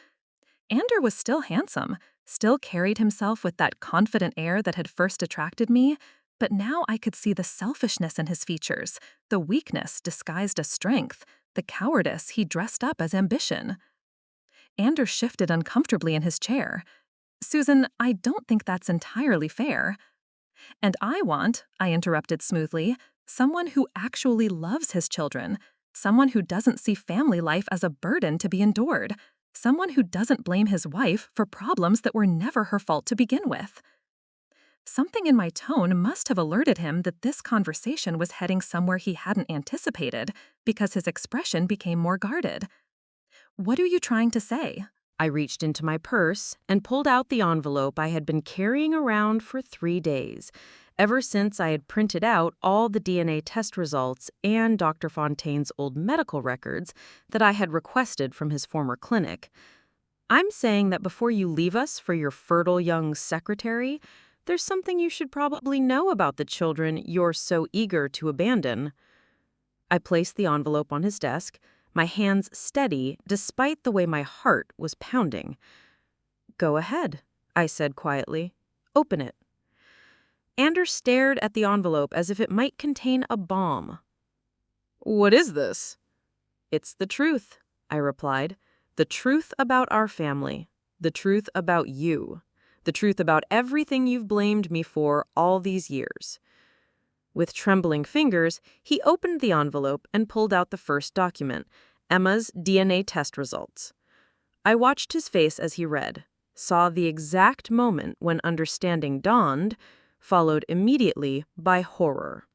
Speaker 1: Ander was still handsome, still carried himself with that confident air that had first attracted me, but now I could see the selfishness in his features, the weakness disguised as strength, the cowardice he dressed up as ambition. Ander shifted uncomfortably in his chair. Susan, I don't think that's entirely fair. And I interrupted smoothly, someone who actually loves his children, someone who doesn't see family life as a burden to be endured, someone who doesn't blame his wife for problems that were never her fault to begin with. Something in my tone must have alerted him that this conversation was heading somewhere he hadn't anticipated, because his expression became more guarded. What are you trying to say?
Speaker 3: I reached into my purse and pulled out the envelope I had been carrying around for 3 days, ever since I had printed out all the DNA test results and Dr. Fontaine's old medical records that I had requested from his former clinic. I'm saying that before you leave us for your fertile young secretary, there's something you should probably know about the children you're so eager to abandon. I placed the envelope on his desk, my hands steady despite the way my heart was pounding. "Go ahead," I said quietly. "Open it." Ander stared at the envelope as if it might contain a bomb. "What is this?" "It's the truth," I replied. "The truth about our family. The truth about you. The truth about everything you've blamed me for all these years." With trembling fingers, he opened the envelope and pulled out the first document, Emma's DNA test results. I watched his face as he read, saw the exact moment when understanding dawned, followed immediately by horror.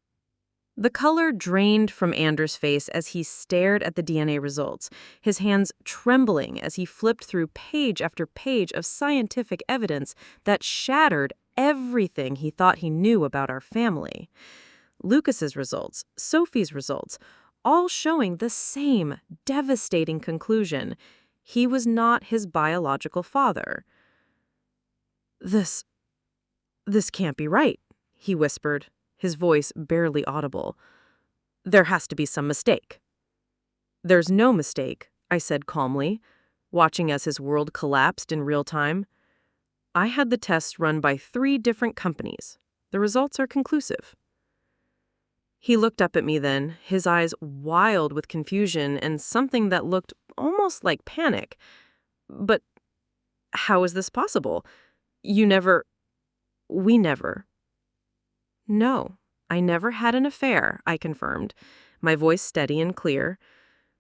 Speaker 3: The color drained from Ander's face as he stared at the DNA results, his hands trembling as he flipped through page after page of scientific evidence that shattered everything he thought he knew about our family. Lucas's results, Sophie's results, all showing the same devastating conclusion. He was not his biological father. This can't be right," he whispered, his voice barely audible. "There has to be some mistake." "There's no mistake," I said calmly, watching as his world collapsed in real time. "I had the tests run by 3 different companies. The results are conclusive." He looked up at me then, his eyes wild with confusion and something that looked almost like panic. "But how is this possible? We never..." "No, I never had an affair," I confirmed, my voice steady and clear.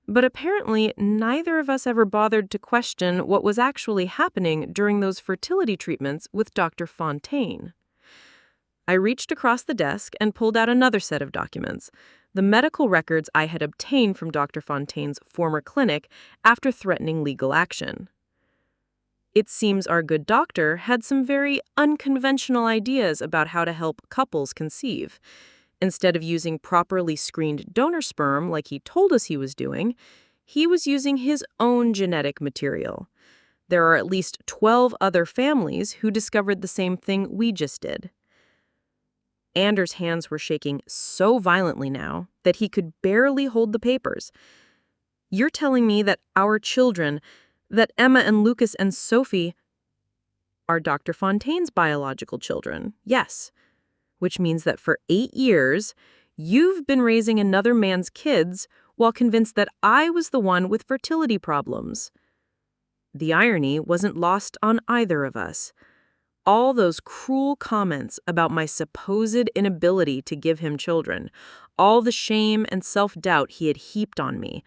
Speaker 3: But apparently neither of us ever bothered to question what was actually happening during those fertility treatments with Dr. Fontaine. I reached across the desk and pulled out another set of documents, the medical records I had obtained from Dr. Fontaine's former clinic after threatening legal action. It seems our good doctor had some very unconventional ideas about how to help couples conceive. Instead of using properly screened donor sperm like he told us he was doing, he was using his own genetic material. There are at least 12 other families who discovered the same thing we just did. Ander's hands were shaking so violently now that he could barely hold the papers. "You're telling me that our children, that Emma and Lucas and Sophie, are Dr. Fontaine's biological children?" "Yes." "Which means that for 8 years, you've been raising another man's kids while convinced that I was the one with fertility problems." The irony wasn't lost on either of us. All those cruel comments about my supposed inability to give him children, all the shame and self-doubt he had heaped on me,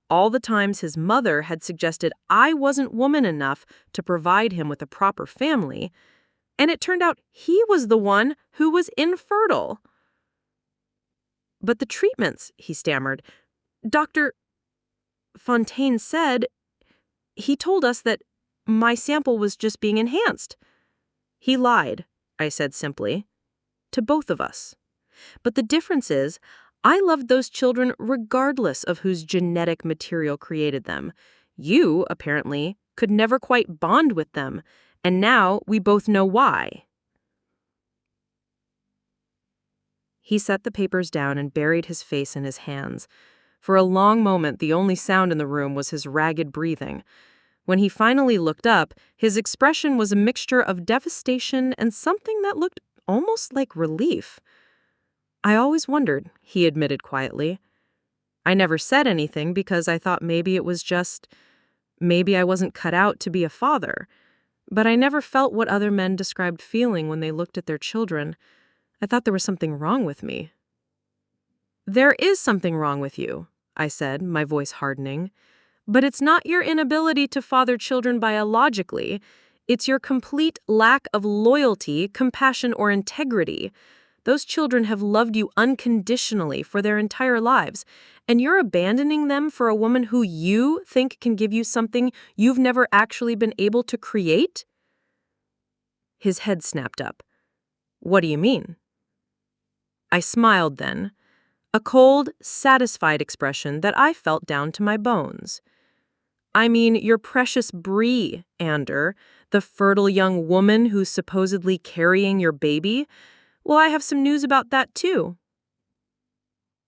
Speaker 3: all the times his mother had suggested I wasn't woman enough to provide him with a proper family, and it turned out he was the one who was infertile. "But the treatments," he stammered. "Dr. Fontaine said, he told us that my sample was just being enhanced." "He lied," I said simply, "to both of us. But the difference is, I loved those children regardless of whose genetic material created them. You, apparently, could never quite bond with them, and now we both know why." He set the papers down and buried his face in his hands. For a long moment, the only sound in the room was his ragged breathing. When he finally looked up, his expression was a mixture of devastation and something that looked almost like relief. "I always wondered," he admitted quietly. "I never said anything because I thought maybe it was just, maybe I wasn't cut out to be a father. But I never felt what other men described feeling when they looked at their children. I thought there was something wrong with me." "There is something wrong with you," I said, my voice hardening. "But it's not your inability to father children biologically. It's your complete lack of loyalty, compassion, or integrity. Those children have loved you unconditionally for their entire lives, and you're abandoning them for a woman who you think can give you something you've never actually been able to create?" His head snapped up. "What do you mean?" I smiled then, a cold, satisfied expression that I felt down to my bones. "I mean your precious Bree, Ander, the fertile young woman who's supposedly carrying your baby. Well, I have some news about that too."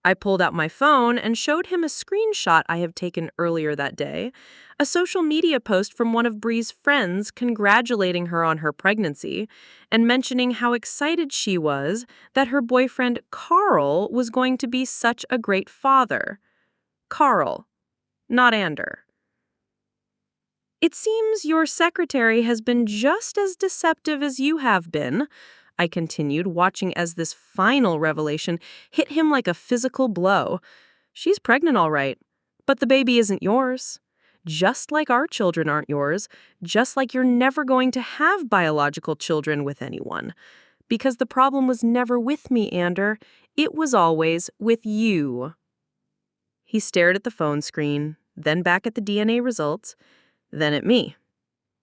Speaker 3: I pulled out my phone and showed him a screenshot I had taken earlier that day, a social media post from one of Bree's friends congratulating her on her pregnancy and mentioning how excited she was that her boyfriend Carl was going to be such a great father. Carl, not Ander. "It seems your secretary has been just as deceptive as you have been," I continued, watching as this final revelation hit him like a physical blow. "She's pregnant all right, but the baby isn't yours. Just like our children aren't yours, just like you're never going to have biological children with anyone. Because the problem was never with me, Ander. It was always with you." He stared at the phone screen, then back at the DNA results, then at me.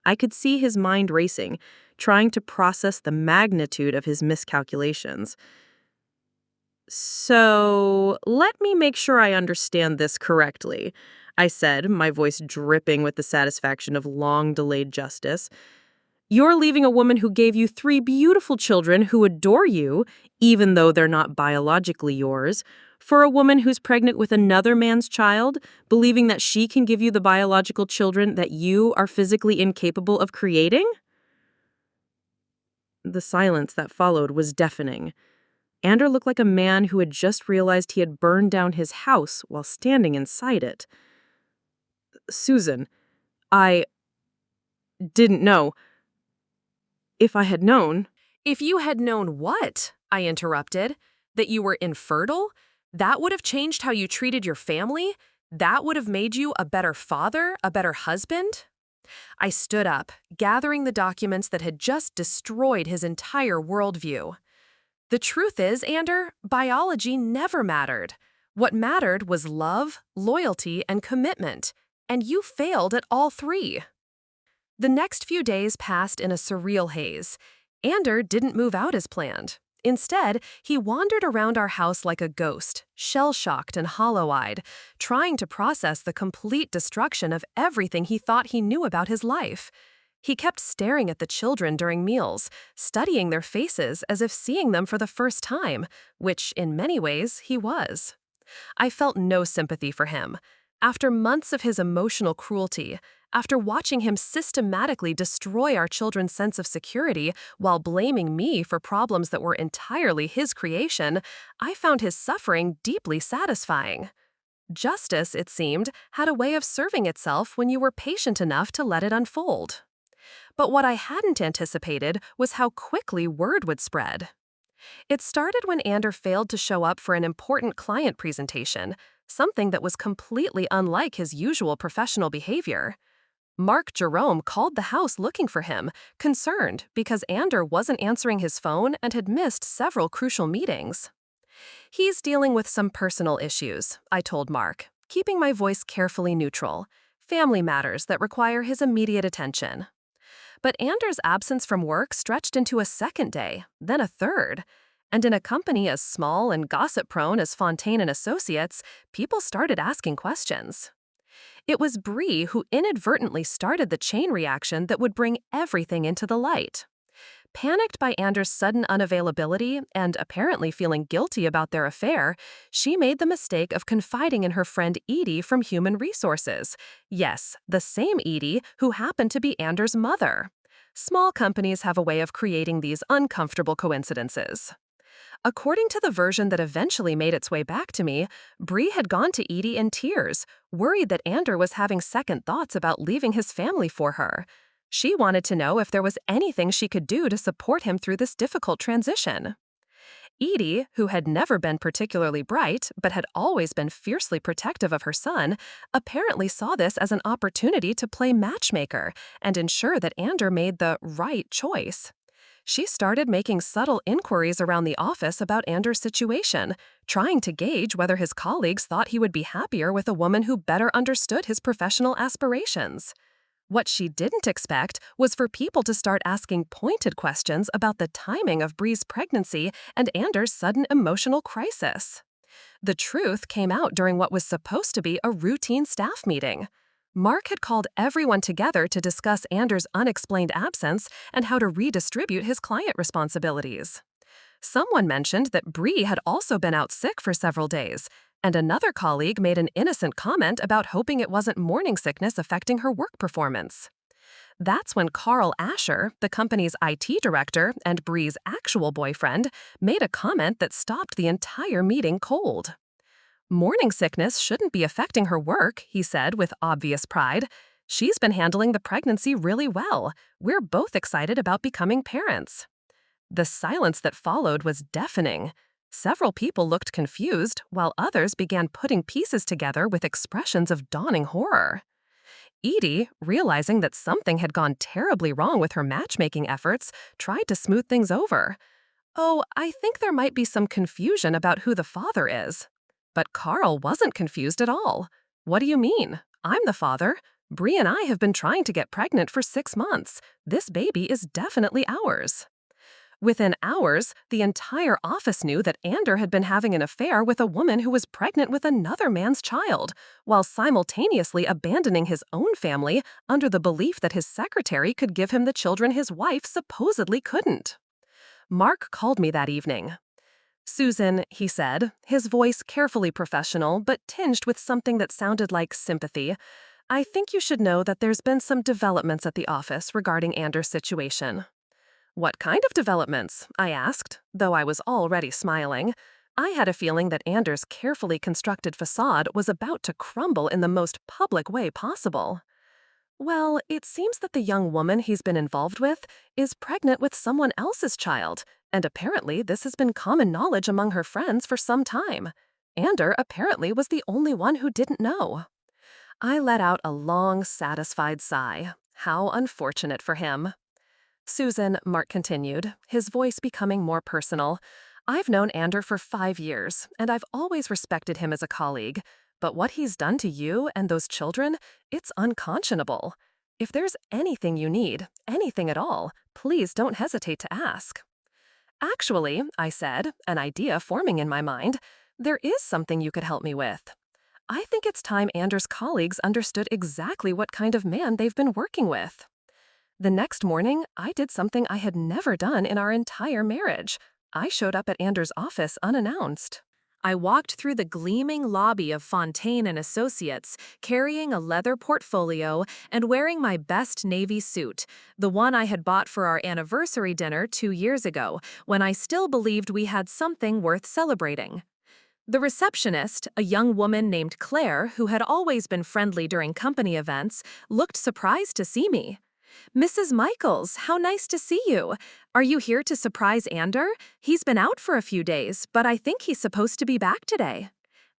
Speaker 3: I could see his mind racing, trying to process the magnitude of his miscalculations. "So, let me make sure I understand this correctly," I said, my voice dripping with the satisfaction of long-delayed justice. "You're leaving a woman who gave you 3 beautiful children who adore you, even though they're not biologically yours, for a woman who's pregnant with another man's child, believing that she can give you the biological children that you are physically incapable of creating?" The silence that followed was deafening. Ander looked like a man who had just realized he had burned down his house while standing inside it. "Susan, I didn't know. If I had known—"
Speaker 1: "If you had known what?" I interrupted. "That you were infertile? That would have changed how you treated your family? That would have made you a better father, a better husband?" I stood up, gathering the documents that had just destroyed his entire worldview. "The truth is, Ander, biology never mattered. What mattered was love, loyalty, and commitment, and you failed at all 3. The next few days passed in a surreal haze. Ander didn't move out as planned. Instead, he wandered around our house like a ghost, shell-shocked and hollow-eyed, trying to process the complete destruction of everything he thought he knew about his life. He kept staring at the children during meals, studying their faces as if seeing them for the first time, which, in many ways, he was. I felt no sympathy for him. After months of his emotional cruelty, after watching him systematically destroy our children's sense of security while blaming me for problems that were entirely his creation, I found his suffering deeply satisfying. Justice, it seemed, had a way of serving itself when you were patient enough to let it unfold. But what I hadn't anticipated was how quickly word would spread. It started when Ander failed to show up for an important client presentation, something that was completely unlike his usual professional behavior. Mark Jerome called the house looking for him, concerned because Ander wasn't answering his phone and had missed several crucial meetings. "He's dealing with some personal issues," I told Mark, keeping my voice carefully neutral. "Family matters that require his immediate attention." But Ander's absence from work stretched into a second day, then a third. And in a company as small and gossip-prone as Fontaine and Associates, people started asking questions. It was Bree who inadvertently started the chain reaction that would bring everything into the light. Panicked by Anders' sudden unavailability and apparently feeling guilty about their affair, she made the mistake of confiding in her friend Edie from Human Resources. Yes, the same Edie who happened to be Anders' mother. Small companies have a way of creating these uncomfortable coincidences. According to the version that eventually made its way back to me, Bree had gone to Edie in tears, worried that Ander was having second thoughts about leaving his family for her. She wanted to know if there was anything she could do to support him through this difficult transition. Edie, who had never been particularly bright but had always been fiercely protective of her son, apparently saw this as an opportunity to play matchmaker and ensure that Ander made the right choice. She started making subtle inquiries around the office about Anders' situation, trying to gauge whether his colleagues thought he would be happier with a woman who better understood his professional aspirations. What she didn't expect was for people to start asking pointed questions about the timing of Bree's pregnancy and Anders' sudden emotional crisis. The truth came out during what was supposed to be a routine staff meeting. Mark had called everyone together to discuss Anders' unexplained absence and how to redistribute his client responsibilities. Someone mentioned that Bree had also been out sick for several days, and another colleague made an innocent comment about hoping it wasn't morning sickness affecting her work performance. That's when Carl Asher, the company's IT director and Bree's actual boyfriend, made a comment that stopped the entire meeting cold. Morning sickness shouldn't be affecting her work, he said with obvious pride. She's been handling the pregnancy really well. We're both excited about becoming parents. The silence that followed was deafening. Several people looked confused, while others began putting pieces together with expressions of dawning horror. Edie, realizing that something had gone terribly wrong with her matchmaking efforts, tried to smooth things over. "Oh, I think there might be some confusion about who the father is." But Carl wasn't confused at all. "What do you mean? I'm the father. Bree and I have been trying to get pregnant for 6 months. This baby is definitely ours." Within hours, the entire office knew that Ander had been having an affair with a woman who was pregnant with another man's child, while simultaneously abandoning his own family under the belief that his secretary could give him the children his wife supposedly couldn't. Mark called me that evening. "Susan," he said, his voice carefully professional but tinged with something that sounded like sympathy, "I think you should know that there's been some developments at the office regarding Anders' situation." "What kind of developments?" I asked, though I was already smiling. I had a feeling that Anders' carefully constructed facade was about to crumble in the most public way possible. "Well, it seems that the young woman he's been involved with is pregnant with someone else's child, and apparently this has been common knowledge among her friends for some time. Ander apparently was the only one who didn't know." I let out a long, satisfied sigh. How unfortunate for him. "Susan," Mark continued, his voice becoming more personal, "I've known Ander for 5 years, and I've always respected him as a colleague. But what he's done to you and those children, it's unconscionable. If there's anything you need, anything at all, please don't hesitate to ask." "Actually," I said, an idea forming in my mind, "there is something you could help me with. I think it's time Anders' colleagues understood exactly what kind of man they've been working with." The next morning, I did something I had never done in our entire marriage. I showed up at Anders' office unannounced. I walked through the gleaming lobby of Fontaine and Associates, carrying a leather portfolio and wearing my best navy suit, the one I had bought for our anniversary dinner 2 years ago, when I still believed we had something worth celebrating. The receptionist, a young woman named Claire, who had always been friendly during company events, looked surprised to see me. "Mrs. Michaels, how nice to see you. Are you here to surprise Ander? He's been out for a few days, but I think he's supposed to be back today."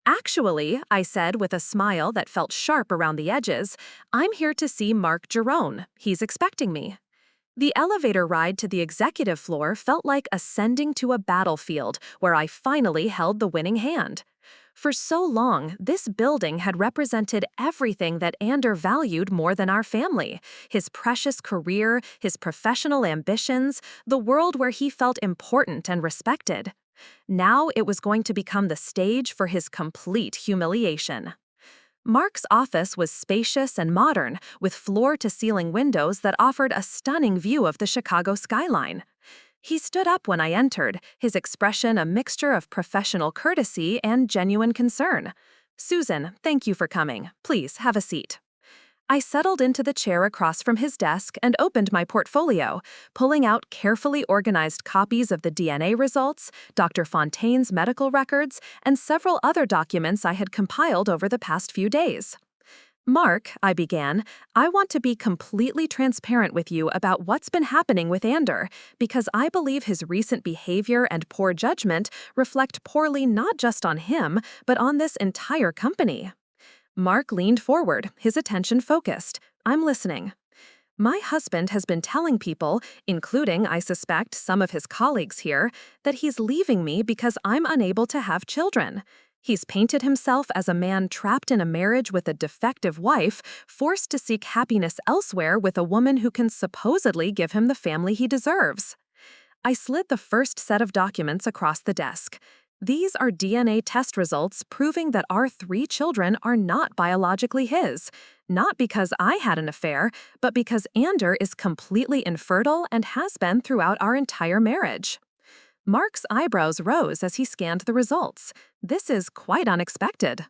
Speaker 1: "Actually," I said with a smile that felt sharp around the edges, "I'm here to see Mark Jerome. He's expecting me." The elevator ride to the executive floor felt like ascending to a battlefield where I finally held the winning hand. For so long, this building had represented everything that Ander valued more than our family: his precious career, his professional ambitions, the world where he felt important and respected. Now it was going to become the stage for his complete humiliation. Mark's office was spacious and modern, with floor-to-ceiling windows that offered a stunning view of the Chicago skyline. He stood up when I entered, his expression a mixture of professional courtesy and genuine concern. "Susan, thank you for coming. Please, have a seat." I settled into the chair across from his desk and opened my portfolio, pulling out carefully organized copies of the DNA results, Dr. Fontaine's medical records, and several other documents I had compiled over the past few days. "Mark," I began, "I want to be completely transparent with you about what's been happening with Ander, because I believe his recent behavior and poor judgment reflect poorly not just on him, but on this entire company." Mark leaned forward, his attention focused. "I'm listening." "My husband has been telling people, including, I suspect, some of his colleagues here, that he's leaving me because I'm unable to have children. He's painted himself as a man trapped in a marriage with a defective wife, forced to seek happiness elsewhere with a woman who can supposedly give him the family he deserves." I slid the first set of documents across the desk. These are DNA test results proving that our 3 children are not biologically his, not because I had an affair, but because Ander is completely infertile and has been throughout our entire marriage. Mark's eyebrows rose as he scanned the results. "This is quite unexpected."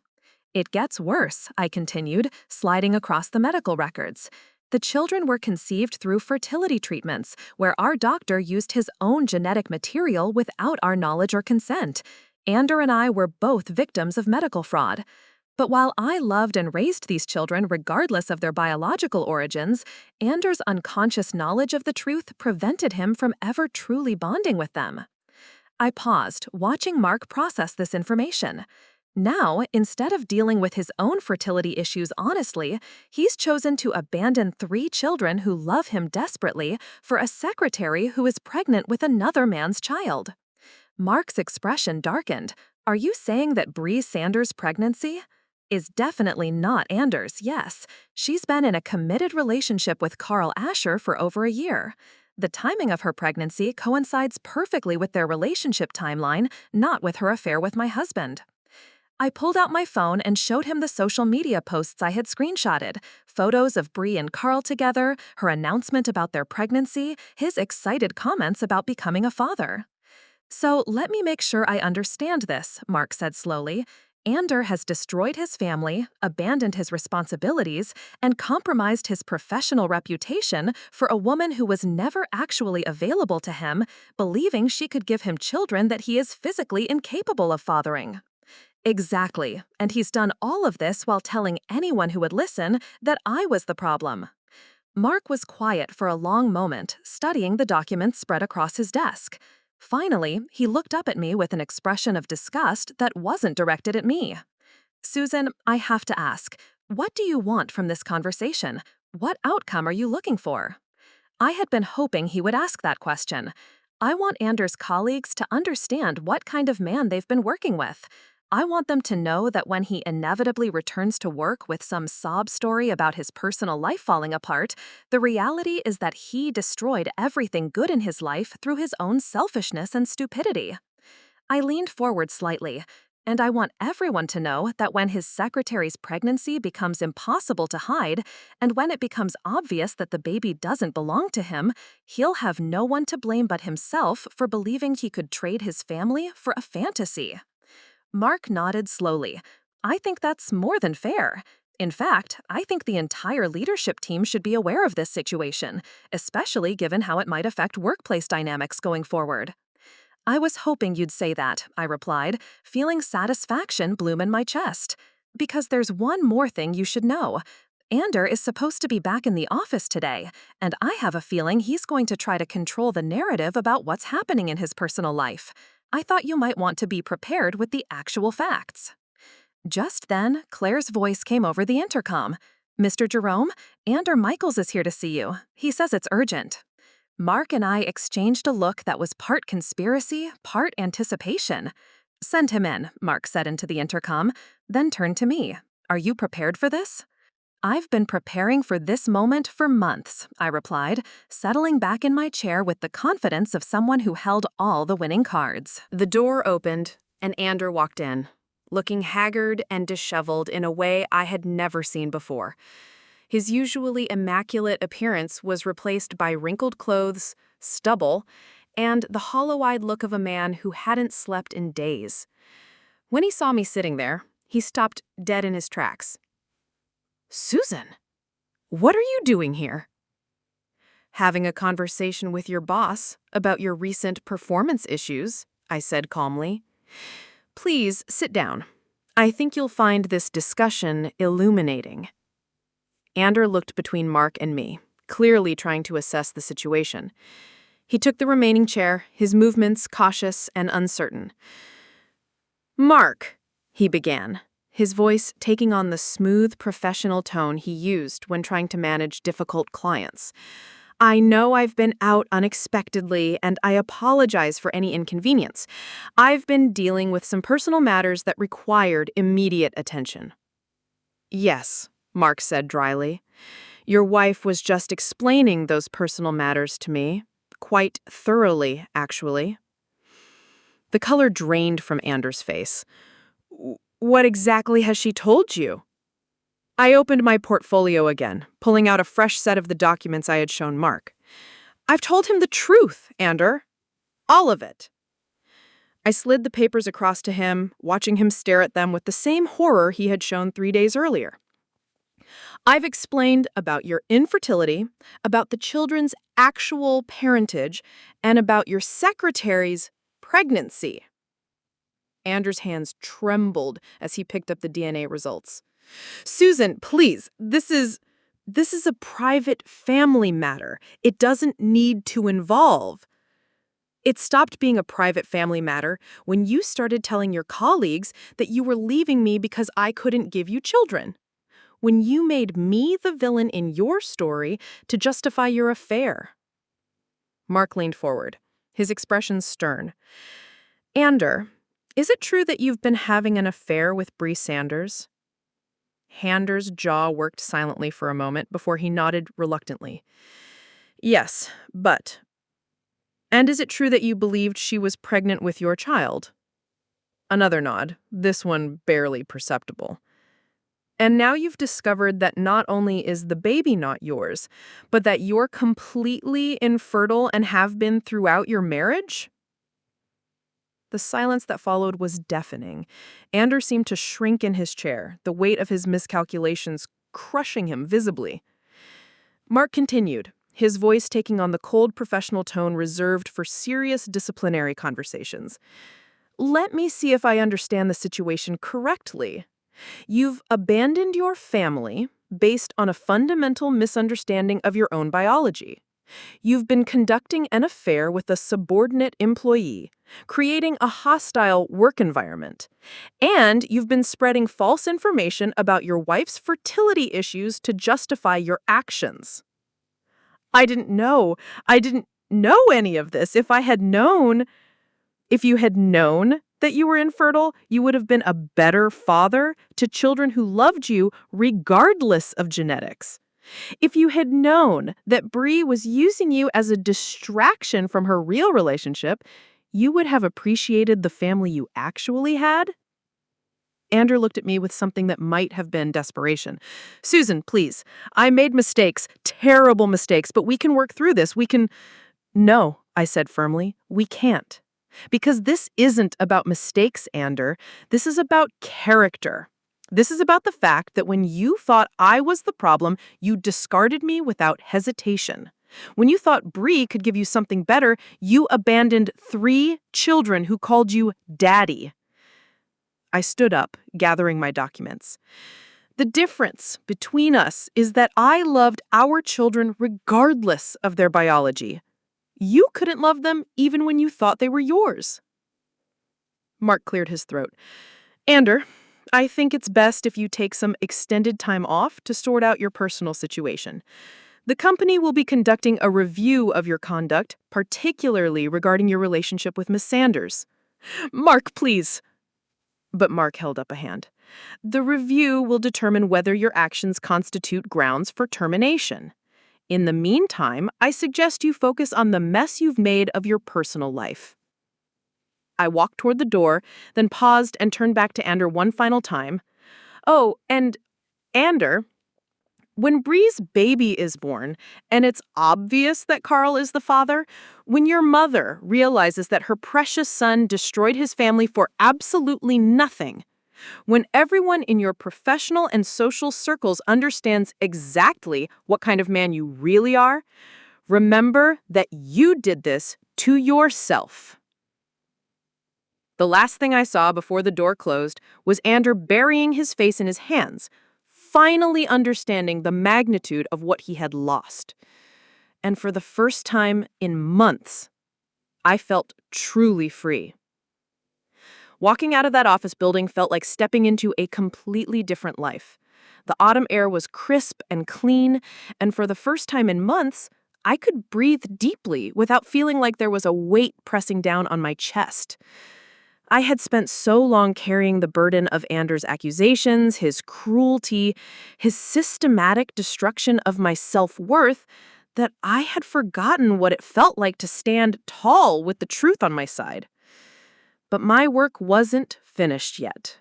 Speaker 1: "It gets worse," I continued, sliding across the medical records. "The children were conceived through fertility treatments, where our doctor used his own genetic material without our knowledge or consent. Ander and I were both victims of medical fraud. But while I loved and raised these children regardless of their biological origins, Ander's unconscious knowledge of the truth prevented him from ever truly bonding with them." I paused, watching Mark process this information. Now, instead of dealing with his own fertility issues honestly, he's chosen to abandon 3 children who love him desperately for a secretary who is pregnant with another man's child. Mark's expression darkened. "Are you saying that Bree Sanders' pregnancy is definitely not Anders?" "Yes. She's been in a committed relationship with Carl Asher for over a year. The timing of her pregnancy coincides perfectly with their relationship timeline, not with her affair with my husband." I pulled out my phone and showed him the social media posts I had screenshotted, photos of Bree and Carl together, her announcement about their pregnancy, his excited comments about becoming a father. "So let me make sure I understand this," Mark said slowly. "Ander has destroyed his family, abandoned his responsibilities, and compromised his professional reputation for a woman who was never actually available to him, believing she could give him children that he is physically incapable of fathering." "Exactly, and he's done all of this while telling anyone who would listen that I was the problem." Mark was quiet for a long moment, studying the documents spread across his desk. Finally, he looked up at me with an expression of disgust that wasn't directed at me. "Susan, I have to ask, what do you want from this conversation? What outcome are you looking for?" I had been hoping he would ask that question. I want Anders' colleagues to understand what kind of man they've been working with. I want them to know that when he inevitably returns to work with some sob story about his personal life falling apart, the reality is that he destroyed everything good in his life through his own selfishness and stupidity. I leaned forward slightly, and I want everyone to know that when his secretary's pregnancy becomes impossible to hide, and when it becomes obvious that the baby doesn't belong to him, he'll have no one to blame but himself for believing he could trade his family for a fantasy. Mark nodded slowly. "I think that's more than fair. In fact, I think the entire leadership team should be aware of this situation, especially given how it might affect workplace dynamics going forward." "I was hoping you'd say that," I replied, feeling satisfaction bloom in my chest. "Because there's one more thing you should know. Ander is supposed to be back in the office today, and I have a feeling he's going to try to control the narrative about what's happening in his personal life. I thought you might want to be prepared with the actual facts." Just then, Claire's voice came over the intercom. "Mr. Jerome, Ander Michaels is here to see you. He says it's urgent." Mark and I exchanged a look that was part conspiracy, part anticipation. "Send him in," Mark said into the intercom, then turned to me. "Are you prepared for this?" "I've been preparing for this moment for months," I replied, settling back in my chair with the confidence of someone who held all the winning cards. The door opened, and Ander walked in. looking haggard and disheveled in a way I had never seen before. His usually immaculate appearance was replaced by wrinkled clothes, stubble, and the hollow-eyed look of a man who hadn't slept in days. When he saw me sitting there, he stopped dead in his tracks. "Susan, what are you doing here?" "Having a conversation with your boss about your recent performance issues," I said calmly. "Please sit down. I think you'll find this discussion illuminating." Ander looked between Mark and me, clearly trying to assess the situation. He took the remaining chair, his movements cautious and uncertain. "Mark," he began, his voice taking on the smooth, professional tone he used when trying to manage difficult clients. "I know I've been out unexpectedly, and I apologize for any inconvenience. I've been dealing with some personal matters that required immediate attention." "Yes," Mark said dryly. "Your wife was just explaining those personal matters to me. Quite thoroughly, actually." The color drained from Anders' face. "What exactly has she told you?" I opened my portfolio again, pulling out a fresh set of the documents I had shown Mark. "I've told him the truth, Ander. All of it." I slid the papers across to him, watching him stare at them with the same horror he had shown 3 days earlier. "I've explained about your infertility, about the children's actual parentage, and about your secretary's pregnancy." Anders' hands trembled as he picked up the DNA results. "Susan, please, this is a private family matter. It doesn't need to involve." "It stopped being a private family matter when you started telling your colleagues that you were leaving me because I couldn't give you children. When you made me the villain in your story to justify your affair." Mark leaned forward, his expression stern. "Ander, is it true that you've been having an affair with Bree Sanders?" Anders' jaw worked silently for a moment before he nodded reluctantly. "Yes, but..." "And is it true that you believed she was pregnant with your child?" Another nod, this one barely perceptible. "And now you've discovered that not only is the baby not yours, but that you're completely infertile and have been throughout your marriage?" The silence that followed was deafening. Anders seemed to shrink in his chair, the weight of his miscalculations crushing him visibly. Mark continued, his voice taking on the cold professional tone reserved for serious disciplinary conversations. "Let me see if I understand the situation correctly. You've abandoned your family based on a fundamental misunderstanding of your own biology. You've been conducting an affair with a subordinate employee, creating a hostile work environment. And you've been spreading false information about your wife's fertility issues to justify your actions." I didn't know any of this. If you had known that you were infertile, you would have been a better father to children who loved you regardless of genetics. If you had known that Bree was using you as a distraction from her real relationship, you would have appreciated the family you actually had. Ander looked at me with something that might have been desperation. "Susan, please. I made mistakes, terrible mistakes, but we can work through this. "No," I said firmly, "we can't. Because this isn't about mistakes, Ander. This is about character. This is about the fact that when you thought I was the problem, you discarded me without hesitation. When you thought Bree could give you something better, you abandoned 3 children who called you daddy." I stood up, gathering my documents. "The difference between us is that I loved our children regardless of their biology. You couldn't love them even when you thought they were yours." Mark cleared his throat. "Ander, I think it's best if you take some extended time off to sort out your personal situation. The company will be conducting a review of your conduct, particularly regarding your relationship with Miss Sanders." "Mark, please." But Mark held up a hand. "The review will determine whether your actions constitute grounds for termination. In the meantime, I suggest you focus on the mess you've made of your personal life."
Speaker 3: I walked toward the door, then paused and turned back to Ander one final time. Oh, and Ander, when Bree's baby is born, and it's obvious that Carl is the father, when your mother realizes that her precious son destroyed his family for absolutely nothing, when everyone in your professional and social circles understands exactly what kind of man you really are, remember that you did this to yourself. The last thing I saw before the door closed was Ander burying his face in his hands, finally understanding the magnitude of what he had lost. And for the first time in months, I felt truly free. Walking out of that office building felt like stepping into a completely different life. The autumn air was crisp and clean, and for the first time in months, I could breathe deeply without feeling like there was a weight pressing down on my chest. I had spent so long carrying the burden of Ander's accusations, his cruelty, his systematic destruction of my self-worth, that I had forgotten what it felt like to stand tall with the truth on my side. But my work wasn't finished yet.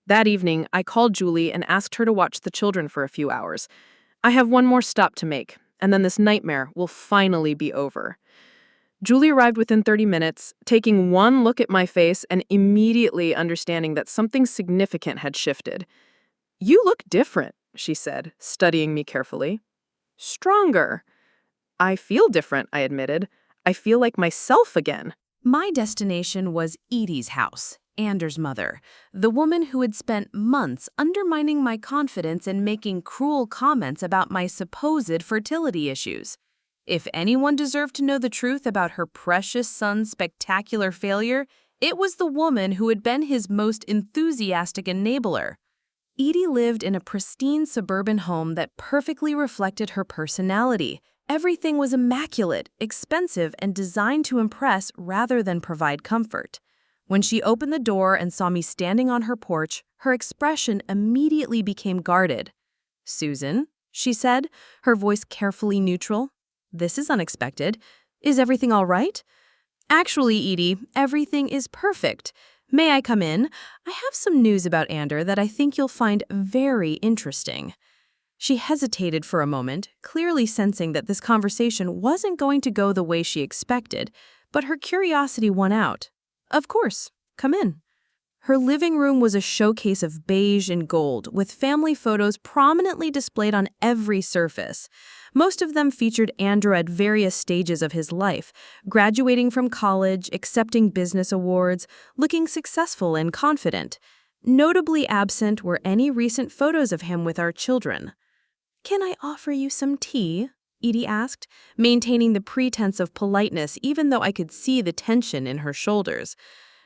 Speaker 3: That evening, I called Julie and asked her to watch the children for a few hours. I have one more stop to make, and then this nightmare will finally be over. Julie arrived within 30 minutes, taking one look at my face and immediately understanding that something significant had shifted. "You look different," she said, studying me carefully. "Stronger." "I feel different," I admitted. "I feel like myself again."
Speaker 2: My destination was Edie's house, Ander's mother, the woman who had spent months undermining my confidence and making cruel comments about my supposed fertility issues. If anyone deserved to know the truth about her precious son's spectacular failure, it was the woman who had been his most enthusiastic enabler. Edie lived in a pristine suburban home that perfectly reflected her personality. Everything was immaculate, expensive, and designed to impress rather than provide comfort. When she opened the door and saw me standing on her porch, her expression immediately became guarded. "Susan," she said, her voice carefully neutral. "This is unexpected. Is everything all right?" "Actually, Edie, everything is perfect. May I come in? I have some news about Ander that I think you'll find very interesting." She hesitated for a moment, clearly sensing that this conversation wasn't going to go the way she expected, but her curiosity won out. "Of course, come in." Her living room was a showcase of beige and gold, with family photos prominently displayed on every surface. Most of them featured Ander at various stages of his life, graduating from college, accepting business awards, looking successful and confident. Notably absent were any recent photos of him with our children. "Can I offer you some tea?" Edie asked, maintaining the pretense of politeness even though I could see the tension in her shoulders.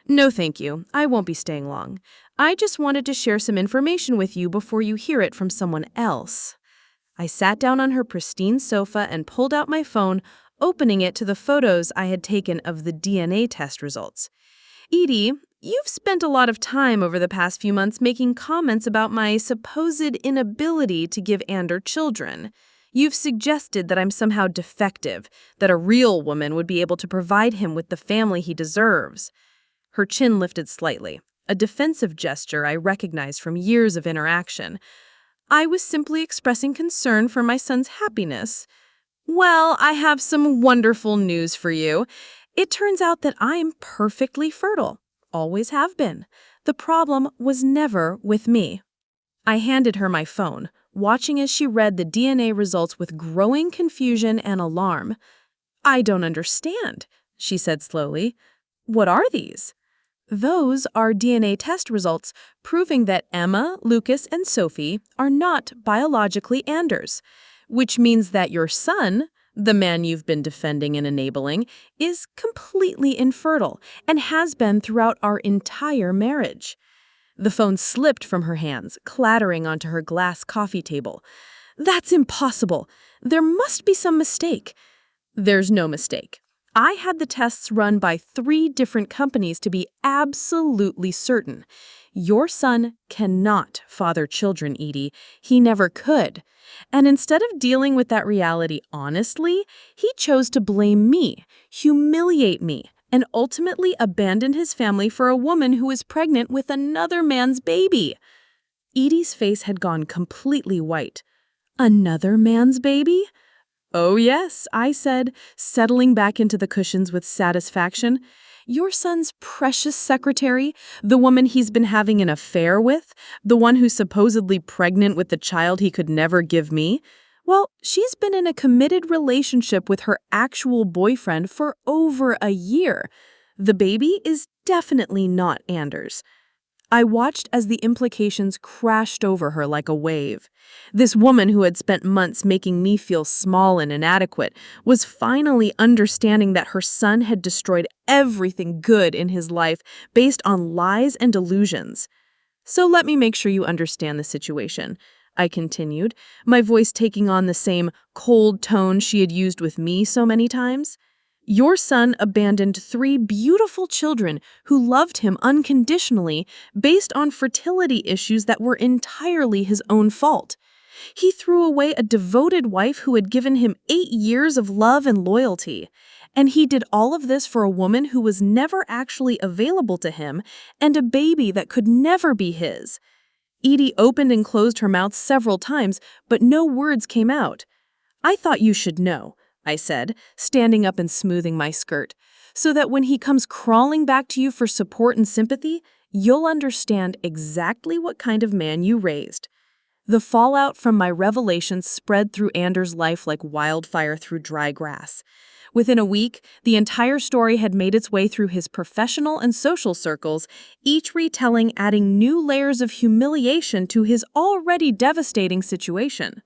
Speaker 2: "No, thank you. I won't be staying long. I just wanted to share some information with you before you hear it from someone else." I sat down on her pristine sofa and pulled out my phone, opening it to the photos I had taken of the DNA test results. "Edie, you've spent a lot of time over the past few months making comments about my supposed inability to give Ander children. You've suggested that I'm somehow defective, that a real woman would be able to provide him with the family he deserves." Her chin lifted slightly, a defensive gesture I recognized from years of interaction. "I was simply expressing concern for my son's happiness." "Well, I have some wonderful news for you. It turns out that I'm perfectly fertile. Always have been. The problem was never with me." I handed her my phone, watching as she read the DNA results with growing confusion and alarm. "I don't understand," she said slowly. "What are these?" "Those are DNA test results proving that Emma, Lucas, and Sophie are not biologically Anders, which means that your son, the man you've been defending and enabling, is completely infertile and has been throughout our entire marriage." The phone slipped from her hands, clattering onto her glass coffee table. "That's impossible. There must be some mistake." "There's no mistake. I had the tests run by 3 different companies to be absolutely certain. Your son cannot father children, Edie. He never could. And instead of dealing with that reality honestly, he chose to blame me, humiliate me,
Speaker 3: and ultimately abandoned his family for a woman who was pregnant with another man's baby. Edie's face had gone completely white. Another man's baby? Oh yes, I said, settling back into the cushions with satisfaction. Your son's precious secretary, the woman he's been having an affair with, the one who's supposedly pregnant with the child he could never give me, well, she's been in a committed relationship with her actual boyfriend for over a year. The baby is definitely not Anders. I watched as the implications crashed over her like a wave. This woman who had spent months making me feel small and inadequate was finally understanding that her son had destroyed everything good in his life based on lies and delusions. So let me make sure you understand the situation, I continued, my voice taking on the same cold tone she had used with me so many times. Your son abandoned 3 beautiful children who loved him unconditionally based on fertility issues that were entirely his own fault. He threw away a devoted wife who had given him 8 years of love and loyalty. And he did all of this for a woman who was never actually available to him and a baby that could never be his. Edie opened and closed her mouth several times, but no words came out. I thought you should know, I said, standing up and smoothing my skirt, so that when he comes crawling back to you for support and sympathy, you'll understand exactly what kind of man you raised. The fallout from my revelations spread through Anders' life like wildfire through dry grass. Within a week, the entire story had made its way through his professional and social circles, each retelling adding new layers of humiliation to his already devastating situation.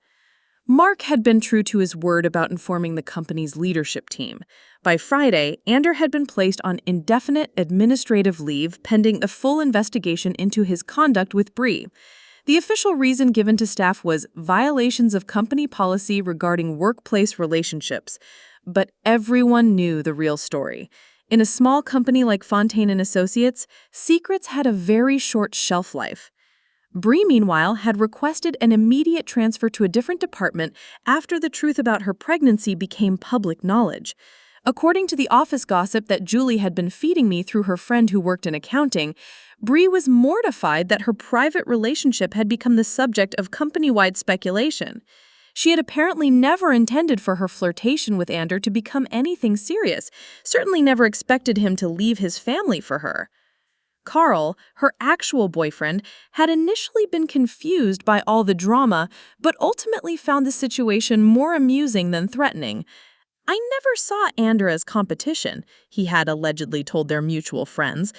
Speaker 3: Mark had been true to his word about informing the company's leadership team. By Friday, Ander had been placed on indefinite administrative leave pending a full investigation into his conduct with Bree. The official reason given to staff was violations of company policy regarding workplace relationships. But everyone knew the real story. In a small company like Fontaine & Associates, secrets had a very short shelf life. Bree, meanwhile, had requested an immediate transfer to a different department after the truth about her pregnancy became public knowledge. According to the office gossip that Julie had been feeding me through her friend who worked in accounting, Bree was mortified that her private relationship had become the subject of company-wide speculation. She had apparently never intended for her flirtation with Ander to become anything serious, certainly never expected him to leave his family for her. Carl, her actual boyfriend, had initially been confused by all the drama, but ultimately found the situation more amusing than threatening. I never saw Ander as competition, he had allegedly told their mutual friends.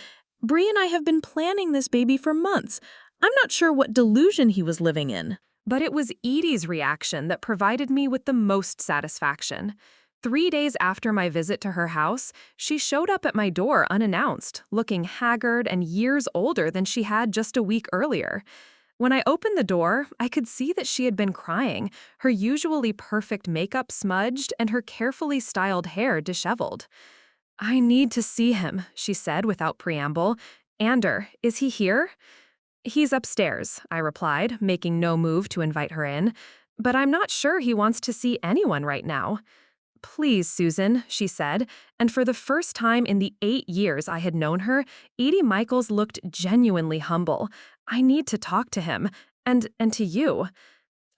Speaker 3: Bree and I have been planning this baby for months. I'm not sure what delusion he was living in.
Speaker 1: But it was Edie's reaction that provided me with the most satisfaction. 3 days after my visit to her house, she showed up at my door unannounced, looking haggard and years older than she had just a week earlier. When I opened the door, I could see that she had been crying, her usually perfect makeup smudged and her carefully styled hair disheveled. "I need to see him," she said without preamble. "Ander, is he here?" "He's upstairs," I replied, making no move to invite her in. "But I'm not sure he wants to see anyone right now." "Please, Susan," she said, and for the first time in the 8 years I had known her, Edie Michaels looked genuinely humble. "I need to talk to him, and to you."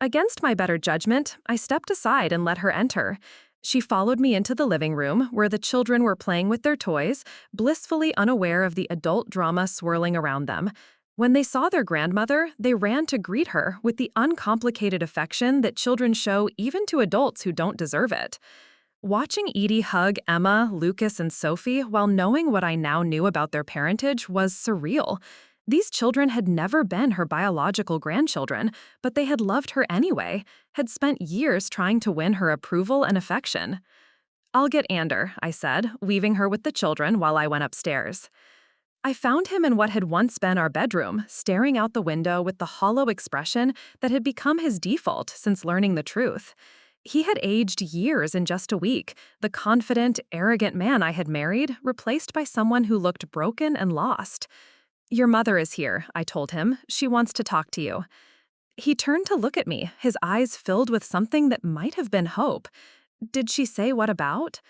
Speaker 1: Against my better judgment, I stepped aside and let her enter. She followed me into the living room, where the children were playing with their toys, blissfully unaware of the adult drama swirling around them. When they saw their grandmother, they ran to greet her with the uncomplicated affection that children show even to adults who don't deserve it. Watching Edie hug Emma, Lucas, and Sophie while knowing what I now knew about their parentage was surreal. These children had never been her biological grandchildren, but they had loved her anyway, had spent years trying to win her approval and affection. "I'll get Ander," I said, leaving her with the children while I went upstairs. I found him in what had once been our bedroom, staring out the window with the hollow expression that had become his default since learning the truth. He had aged years in just a week, the confident, arrogant man I had married, replaced by someone who looked broken and lost. "Your mother is here," I told him. "She wants to talk to you." He turned to look at me, his eyes filled with something that might have been hope. "Did she say what about?"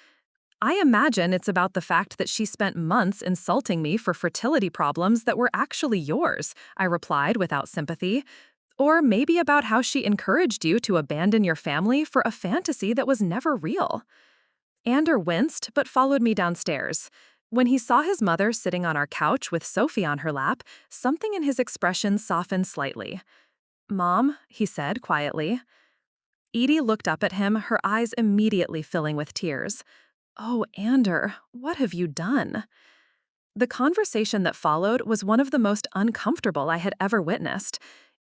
Speaker 1: I imagine it's about the fact that she spent months insulting me for fertility problems that were actually yours, I replied without sympathy. Or maybe about how she encouraged you to abandon your family for a fantasy that was never real. Ander winced but followed me downstairs. When he saw his mother sitting on our couch with Sophie on her lap, something in his expression softened slightly. "Mom," he said quietly. Edie looked up at him, her eyes immediately filling with tears. "Oh, Ander, what have you done?" The conversation that followed was one of the most uncomfortable I had ever witnessed.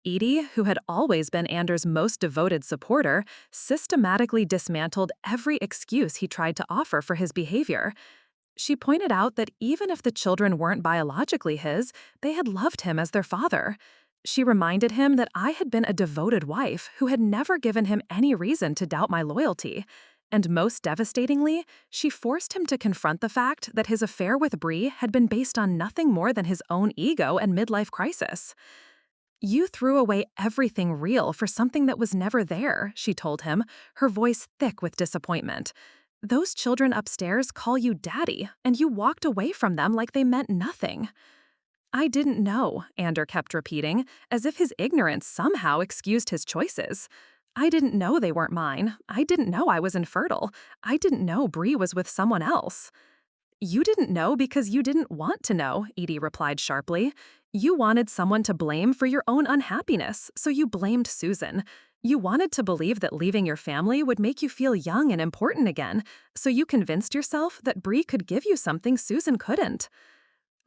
Speaker 1: Edie, who had always been Ander's most devoted supporter, systematically dismantled every excuse he tried to offer for his behavior. She pointed out that even if the children weren't biologically his, they had loved him as their father. She reminded him that I had been a devoted wife who had never given him any reason to doubt my loyalty. And most devastatingly, she forced him to confront the fact that his affair with Bree had been based on nothing more than his own ego and midlife crisis. "You threw away everything real for something that was never there," she told him, her voice thick with disappointment. "Those children upstairs call you daddy, and you walked away from them like they meant nothing." "I didn't know," Ander kept repeating, as if his ignorance somehow excused his choices. "I didn't know they weren't mine. I didn't know I was infertile. I didn't know Bree was with someone else." "You didn't know because you didn't want to know," Edie replied sharply. "You wanted someone to blame for your own unhappiness, so you blamed Susan. You wanted to believe that leaving your family would make you feel young and important again, so you convinced yourself that Bree could give you something Susan couldn't."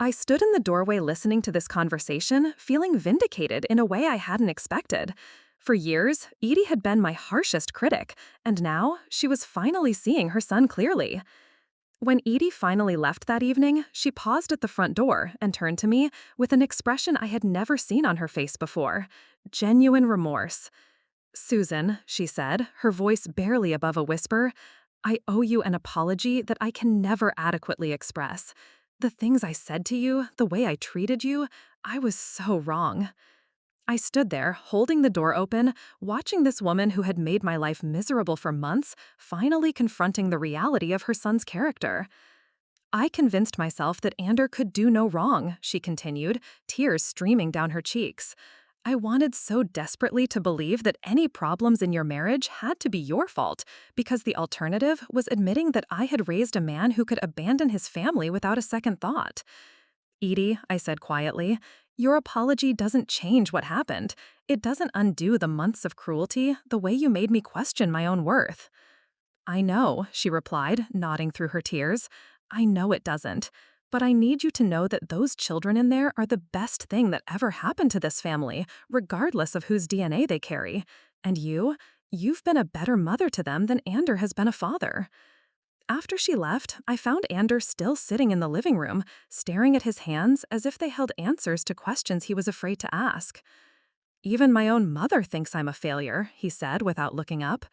Speaker 1: I stood in the doorway listening to this conversation, feeling vindicated in a way I hadn't expected. For years, Edie had been my harshest critic, and now she was finally seeing her son clearly. When Edie finally left that evening, she paused at the front door and turned to me with an expression I had never seen on her face before: genuine remorse. "Susan," she said, her voice barely above a whisper, "I owe you an apology that I can never adequately express. The things I said to you, the way I treated you, I was so wrong." I stood there, holding the door open, watching this woman who had made my life miserable for months, finally confronting the reality of her son's character. "I convinced myself that Ander could do no wrong," she continued, tears streaming down her cheeks. "I wanted so desperately to believe that any problems in your marriage had to be your fault, because the alternative was admitting that I had raised a man who could abandon his family without a second thought." "Edie," I said quietly, "your apology doesn't change what happened. It doesn't undo the months of cruelty, the way you made me question my own worth." "I know," she replied, nodding through her tears. "I know it doesn't. But I need you to know that those children in there are the best thing that ever happened to this family, regardless of whose DNA they carry. And you've been a better mother to them than Ander has been a father." After she left, I found Ander still sitting in the living room, staring at his hands as if they held answers to questions he was afraid to ask. "Even my own mother thinks I'm a failure," he said without looking up.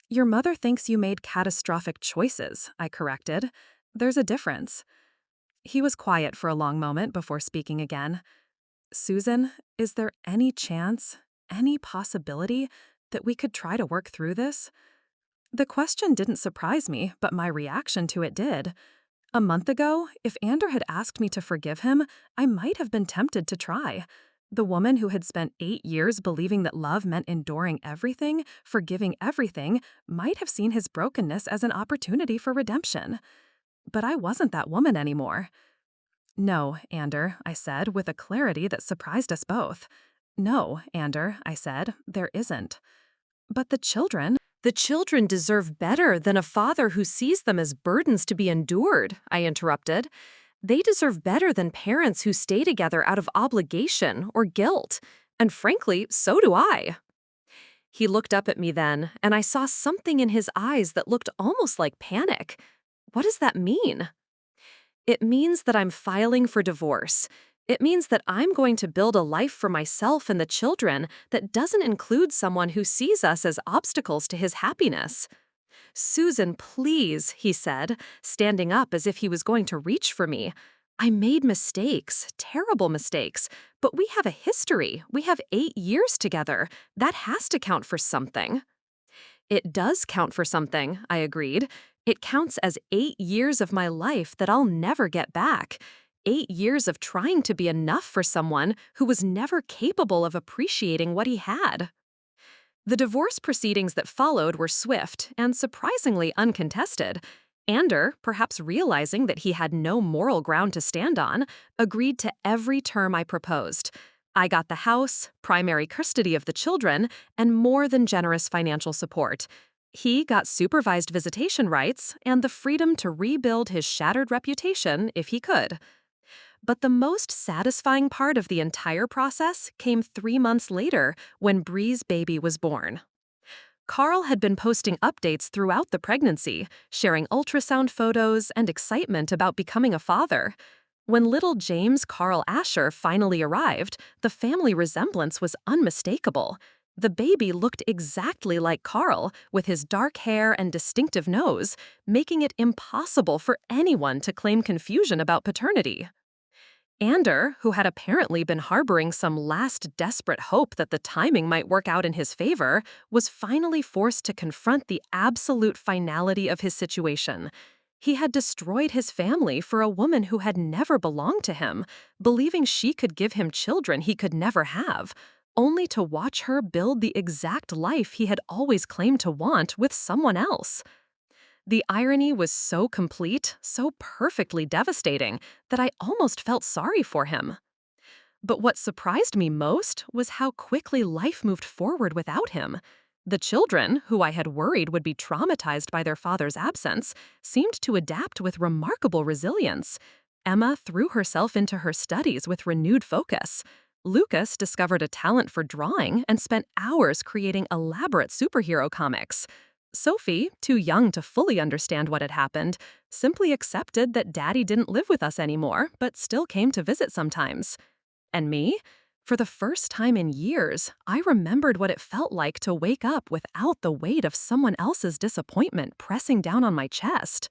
Speaker 1: "Your mother thinks you made catastrophic choices," I corrected. "There's a difference." He was quiet for a long moment before speaking again. "Susan, is there any chance, any possibility that we could try to work through this?" The question didn't surprise me, but my reaction to it did. A month ago, if Ander had asked me to forgive him, I might have been tempted to try. The woman who had spent 8 years believing that love meant enduring everything, forgiving everything, might have seen his brokenness as an opportunity for redemption. But I wasn't that woman anymore. "No, Ander," I said with a clarity that surprised us both. "No, Ander," I said, "there isn't." "But the children—"
Speaker 2: The children deserve better than a father who sees them as burdens to be endured, I interrupted. They deserve better than parents who stay together out of obligation or guilt. And frankly, so do I. He looked up at me then, and I saw something in his eyes that looked almost like panic. What does that mean? It means that I'm filing for divorce. It means that I'm going to build a life for myself and the children that doesn't include someone who sees us as obstacles to his happiness. "Susan, please," he said, standing up as if he was going to reach for me. "I made mistakes, terrible mistakes, but we have a history. We have 8 years together. That has to count for something." "It does count for something," I agreed.
Speaker 1: It counts as 8 years of my life that I'll never get back. 8 years of trying to be enough for someone who was never capable of appreciating what he had. The divorce proceedings that followed were swift and surprisingly uncontested. Ander, perhaps realizing that he had no moral ground to stand on, agreed to every term I proposed. I got the house, primary custody of the children, and more than generous financial support. He got supervised visitation rights and the freedom to rebuild his shattered reputation if he could. But the most satisfying part of the entire process came 3 months later when Bree's baby was born. Carl had been posting updates throughout the pregnancy, sharing ultrasound photos and excitement about becoming a father. When little James Carl Asher finally arrived, the family resemblance was unmistakable. The baby looked exactly like Carl, with his dark hair and distinctive nose, making it impossible for anyone to claim confusion about paternity. Ander, who had apparently been harboring some last desperate hope that the timing might work out in his favor, was finally forced to confront the absolute finality of his situation. He had destroyed his family for a woman who had never belonged to him, believing she could give him children he could never have, only to watch her build the exact life he had always claimed to want with someone else. The irony was so complete, so perfectly devastating, that I almost felt sorry for him. But what surprised me most was how quickly life moved forward without him. The children, who I had worried would be traumatized by their father's absence, seemed to adapt with remarkable resilience. Emma threw herself into her studies with renewed focus. Lucas discovered a talent for drawing and spent hours creating elaborate superhero comics. Sophie, too young to fully understand what had happened, simply accepted that Daddy didn't live with us anymore, but still came to visit sometimes. And me? For the first time in years, I remembered what it felt like to wake up without the weight of someone else's disappointment pressing down on my chest.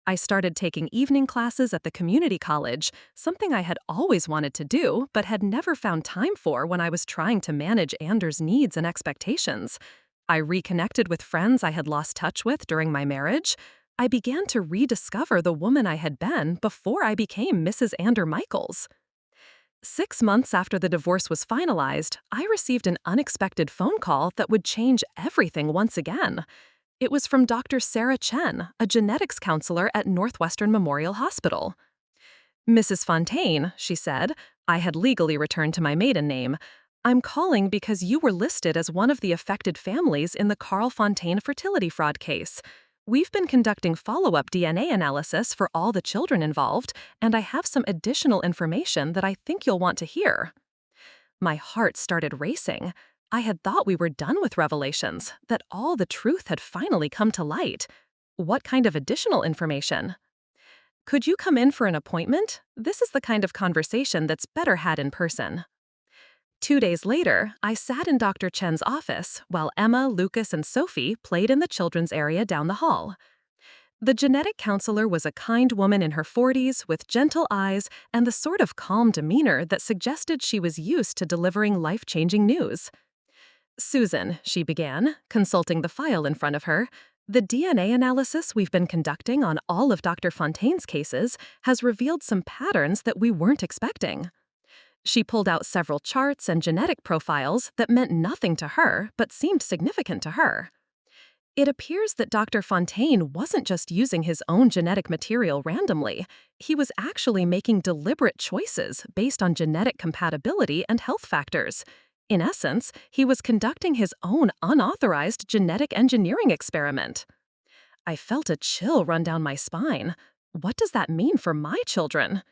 Speaker 1: I started taking evening classes at the community college, something I had always wanted to do, but had never found time for when I was trying to manage Anders' needs and expectations. I reconnected with friends I had lost touch with during my marriage. I began to rediscover the woman I had been before I became Mrs. Ander Michaels. 6 months after the divorce was finalized, I received an unexpected phone call that would change everything once again. It was from Dr. Sarah Chen, a genetics counselor at Northwestern Memorial Hospital. "Mrs. Fontaine," she said, I had legally returned to my maiden name, "I'm calling because you were listed as one of the affected families in the Carl Fontaine fertility fraud case. We've been conducting follow-up DNA analysis for all the children involved, and I have some additional information that I think you'll want to hear." My heart started racing. I had thought we were done with revelations, that all the truth had finally come to light. What kind of additional information? "Could you come in for an appointment? This is the kind of conversation that's better had in person." 2 days later, I sat in Dr. Chen's office while Emma, Lucas, and Sophie played in the children's area down the hall. The genetic counselor was a kind woman in her 40s with gentle eyes and the sort of calm demeanor that suggested she was used to delivering life-changing news. "Susan," she began, consulting the file in front of her, "the DNA analysis we've been conducting on all of Dr. Fontaine's cases has revealed some patterns that we weren't expecting." She pulled out several charts and genetic profiles that meant nothing to her but seemed significant to her. It appears that Dr. Fontaine wasn't just using his own genetic material randomly. He was actually making deliberate choices based on genetic compatibility and health factors. In essence, he was conducting his own unauthorized genetic engineering experiment. I felt a chill run down my spine. What does that mean for my children?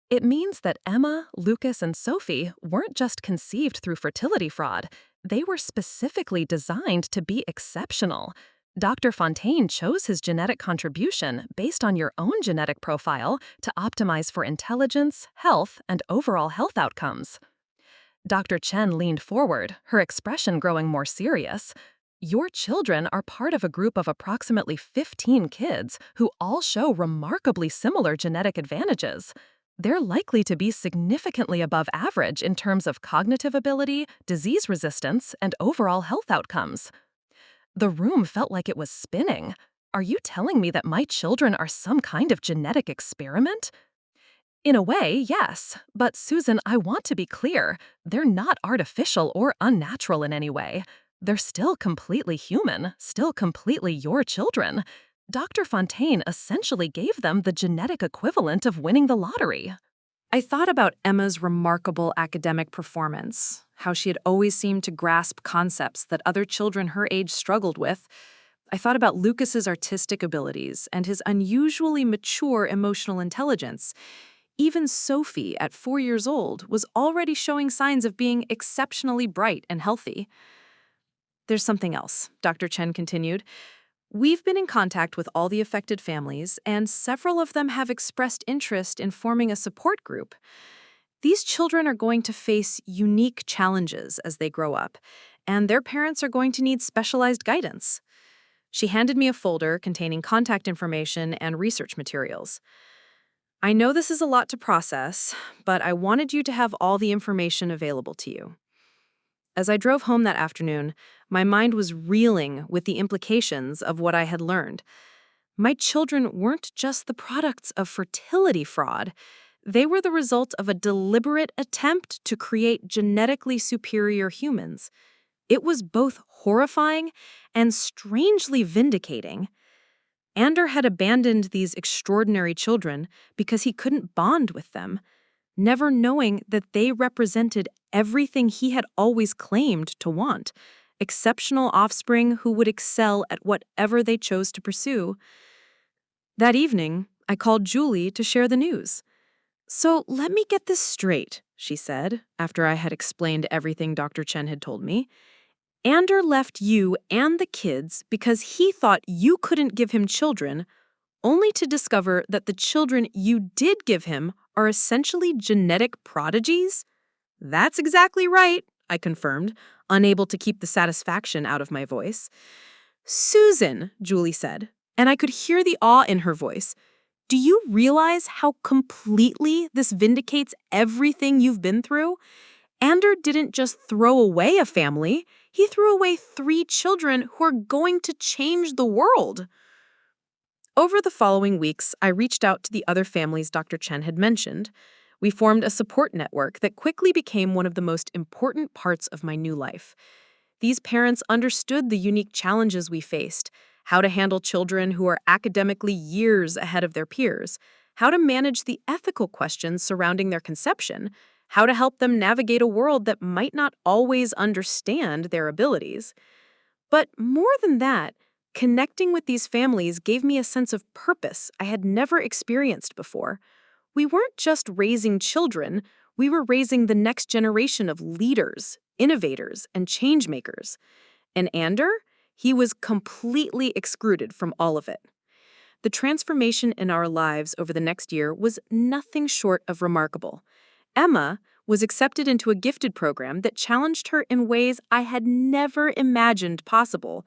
Speaker 1: It means that Emma, Lucas, and Sophie weren't just conceived through fertility fraud. They were specifically designed to be exceptional. Dr. Fontaine chose his genetic contribution based on your own genetic profile to optimize for intelligence, health, and overall health outcomes. Dr. Chen leaned forward, her expression growing more serious. "Your children are part of a group of approximately 15 kids who all show remarkably similar genetic advantages. They're likely to be significantly above average in terms of cognitive ability, disease resistance, and overall health outcomes." The room felt like it was spinning. Are you telling me that my children are some kind of genetic experiment? In a way, yes. But Susan, I want to be clear. They're not artificial or unnatural in any way. They're still completely human, still completely your children. Dr. Fontaine essentially gave them the genetic equivalent of winning the lottery.
Speaker 4: I thought about Emma's remarkable academic performance, how she had always seemed to grasp concepts that other children her age struggled with. I thought about Lucas's artistic abilities and his unusually mature emotional intelligence. Even Sophie, at 4 years old, was already showing signs of being exceptionally bright and healthy. There's something else, Dr. Chen continued. We've been in contact with all the affected families, and several of them have expressed interest in forming a support group. These children are going to face unique challenges as they grow up, and their parents are going to need specialized guidance. She handed me a folder containing contact information and research materials. I know this is a lot to process, but I wanted you to have all the information available to you. As I drove home that afternoon, my mind was reeling with the implications of what I had learned. My children weren't just the products of fertility fraud. They were the result of a deliberate attempt to create genetically superior humans. It was both horrifying and strangely vindicating. Ander had abandoned these extraordinary children because he couldn't bond with them, never knowing that they represented everything he had always claimed to want, exceptional offspring who would excel at whatever they chose to pursue. That evening, I called Julie to share the news. "So let me get this straight," she said, after I had explained everything Dr. Chen had told me. "Ander left you and the kids because he thought you couldn't give him children, only to discover that the children you did give him are essentially genetic prodigies?" "That's exactly right," I confirmed, unable to keep the satisfaction out of my voice. "Susan," Julie said, and I could hear the awe in her voice, "do you realize how completely this vindicates everything you've been through? Ander didn't just throw away a family, he threw away 3 children who are going to change the world." Over the following weeks, I reached out to the other families Dr. Chen had mentioned. We formed a support network that quickly became one of the most important parts of my new life. These parents understood the unique challenges we faced, how to handle children who are academically years ahead of their peers, how to manage the ethical questions surrounding their conception, how to help them navigate a world that might not always understand their abilities. But more than that, connecting with these families gave me a sense of purpose I had never experienced before. We weren't just raising children, we were raising the next generation of leaders, innovators, and changemakers. And Ander? He was completely excluded from all of it. The transformation in our lives over the next year was nothing short of remarkable. Emma was accepted into a gifted program that challenged her in ways I had never imagined possible.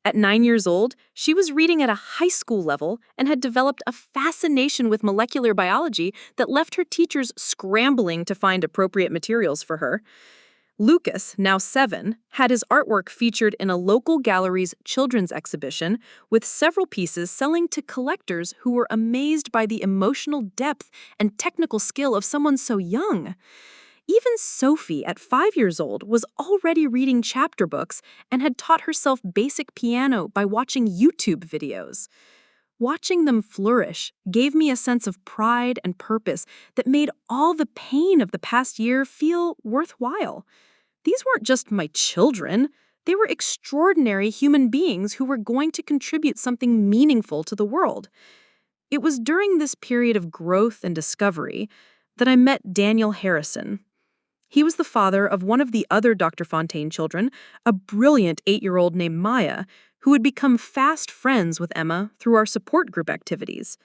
Speaker 4: At 9 years old, she was reading at a high school level and had developed a fascination with molecular biology that left her teachers scrambling to find appropriate materials for her. Lucas, now 7, had his artwork featured in a local gallery's children's exhibition, with several pieces selling to collectors who were amazed by the emotional depth and technical skill of someone so young. Even Sophie, at 5 years old, was already reading chapter books and had taught herself basic piano by watching YouTube videos. Watching them flourish gave me a sense of pride and purpose that made all the pain of the past year feel worthwhile. These weren't just my children. They were extraordinary human beings who were going to contribute something meaningful to the world. It was during this period of growth and discovery that I met Daniel Harrison. He was the father of one of the other Dr. Fontaine children, a brilliant 8-year-old named Maya, who had become fast friends with Emma through our support group activities.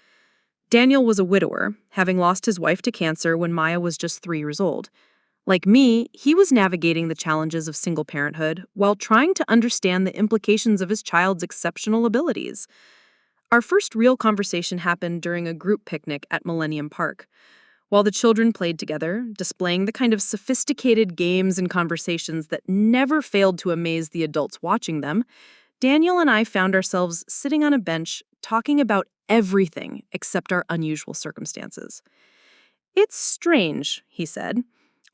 Speaker 4: Daniel was a widower, having lost his wife to cancer when Maya was just 3 years old. Like me, he was navigating the challenges of single parenthood while trying to understand the implications of his child's exceptional abilities. Our first real conversation happened during a group picnic at Millennium Park. While the children played together, displaying the kind of sophisticated games and conversations that never failed to amaze the adults watching them, Daniel and I found ourselves sitting on a bench
Speaker 3: talking about everything except our unusual circumstances. It's strange, he said,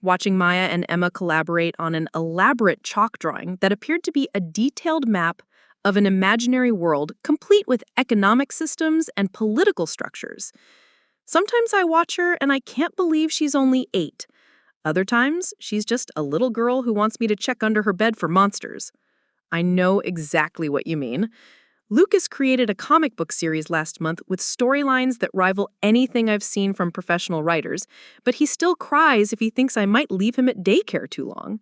Speaker 3: watching Maya and Emma collaborate on an elaborate chalk drawing that appeared to be a detailed map of an imaginary world complete with economic systems and political structures. Sometimes I watch her and I can't believe she's only 8. Other times, she's just a little girl who wants me to check under her bed for monsters. I know exactly what you mean. Lucas created a comic book series last month with storylines that rival anything I've seen from professional writers, but he still cries if he thinks I might leave him at daycare too long.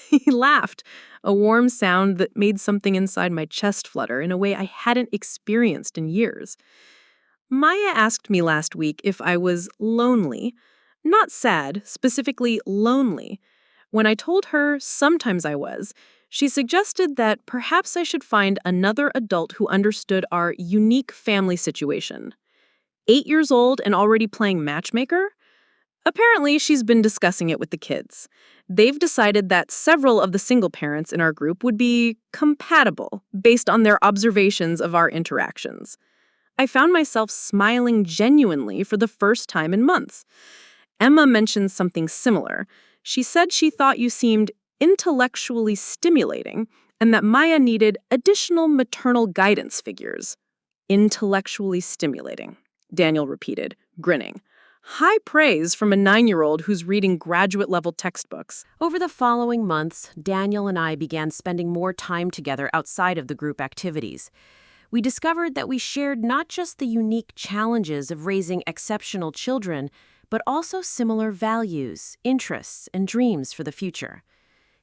Speaker 3: He laughed, a warm sound that made something inside my chest flutter in a way I hadn't experienced in years. Maya asked me last week if I was lonely. Not sad, specifically lonely. When I told her sometimes I was, she suggested that perhaps I should find another adult who understood our unique family situation. 8 years old and already playing matchmaker? Apparently, she's been discussing it with the kids. They've decided that several of the single parents in our group would be compatible based on their observations of our interactions. I found myself smiling genuinely for the first time in months. Emma mentioned something similar. She said she thought you seemed intellectually stimulating and that Maya needed additional maternal guidance figures. Intellectually stimulating, Daniel repeated, grinning. High praise from a 9-year-old who's reading graduate-level textbooks.
Speaker 2: Over the following months, Daniel and I began spending more time together outside of the group activities. We discovered that we shared not just the unique challenges of raising exceptional children, but also similar values, interests, and dreams for the future.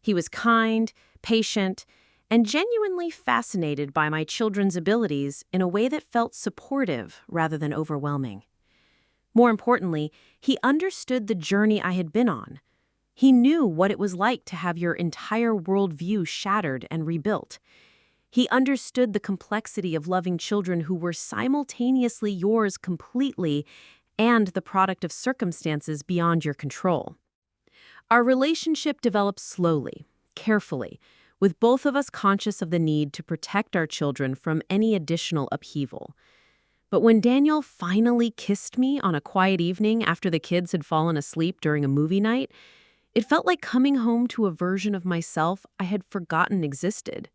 Speaker 2: He was kind, patient, and genuinely fascinated by my children's abilities in a way that felt supportive rather than overwhelming. More importantly, he understood the journey I had been on. He knew what it was like to have your entire worldview shattered and rebuilt. He understood the complexity of loving children who were simultaneously yours completely and the product of circumstances beyond your control. Our relationship developed slowly, carefully, with both of us conscious of the need to protect our children from any additional upheaval. But when Daniel finally kissed me on a quiet evening after the kids had fallen asleep during a movie night, it felt like coming home to a version of myself I had forgotten existed.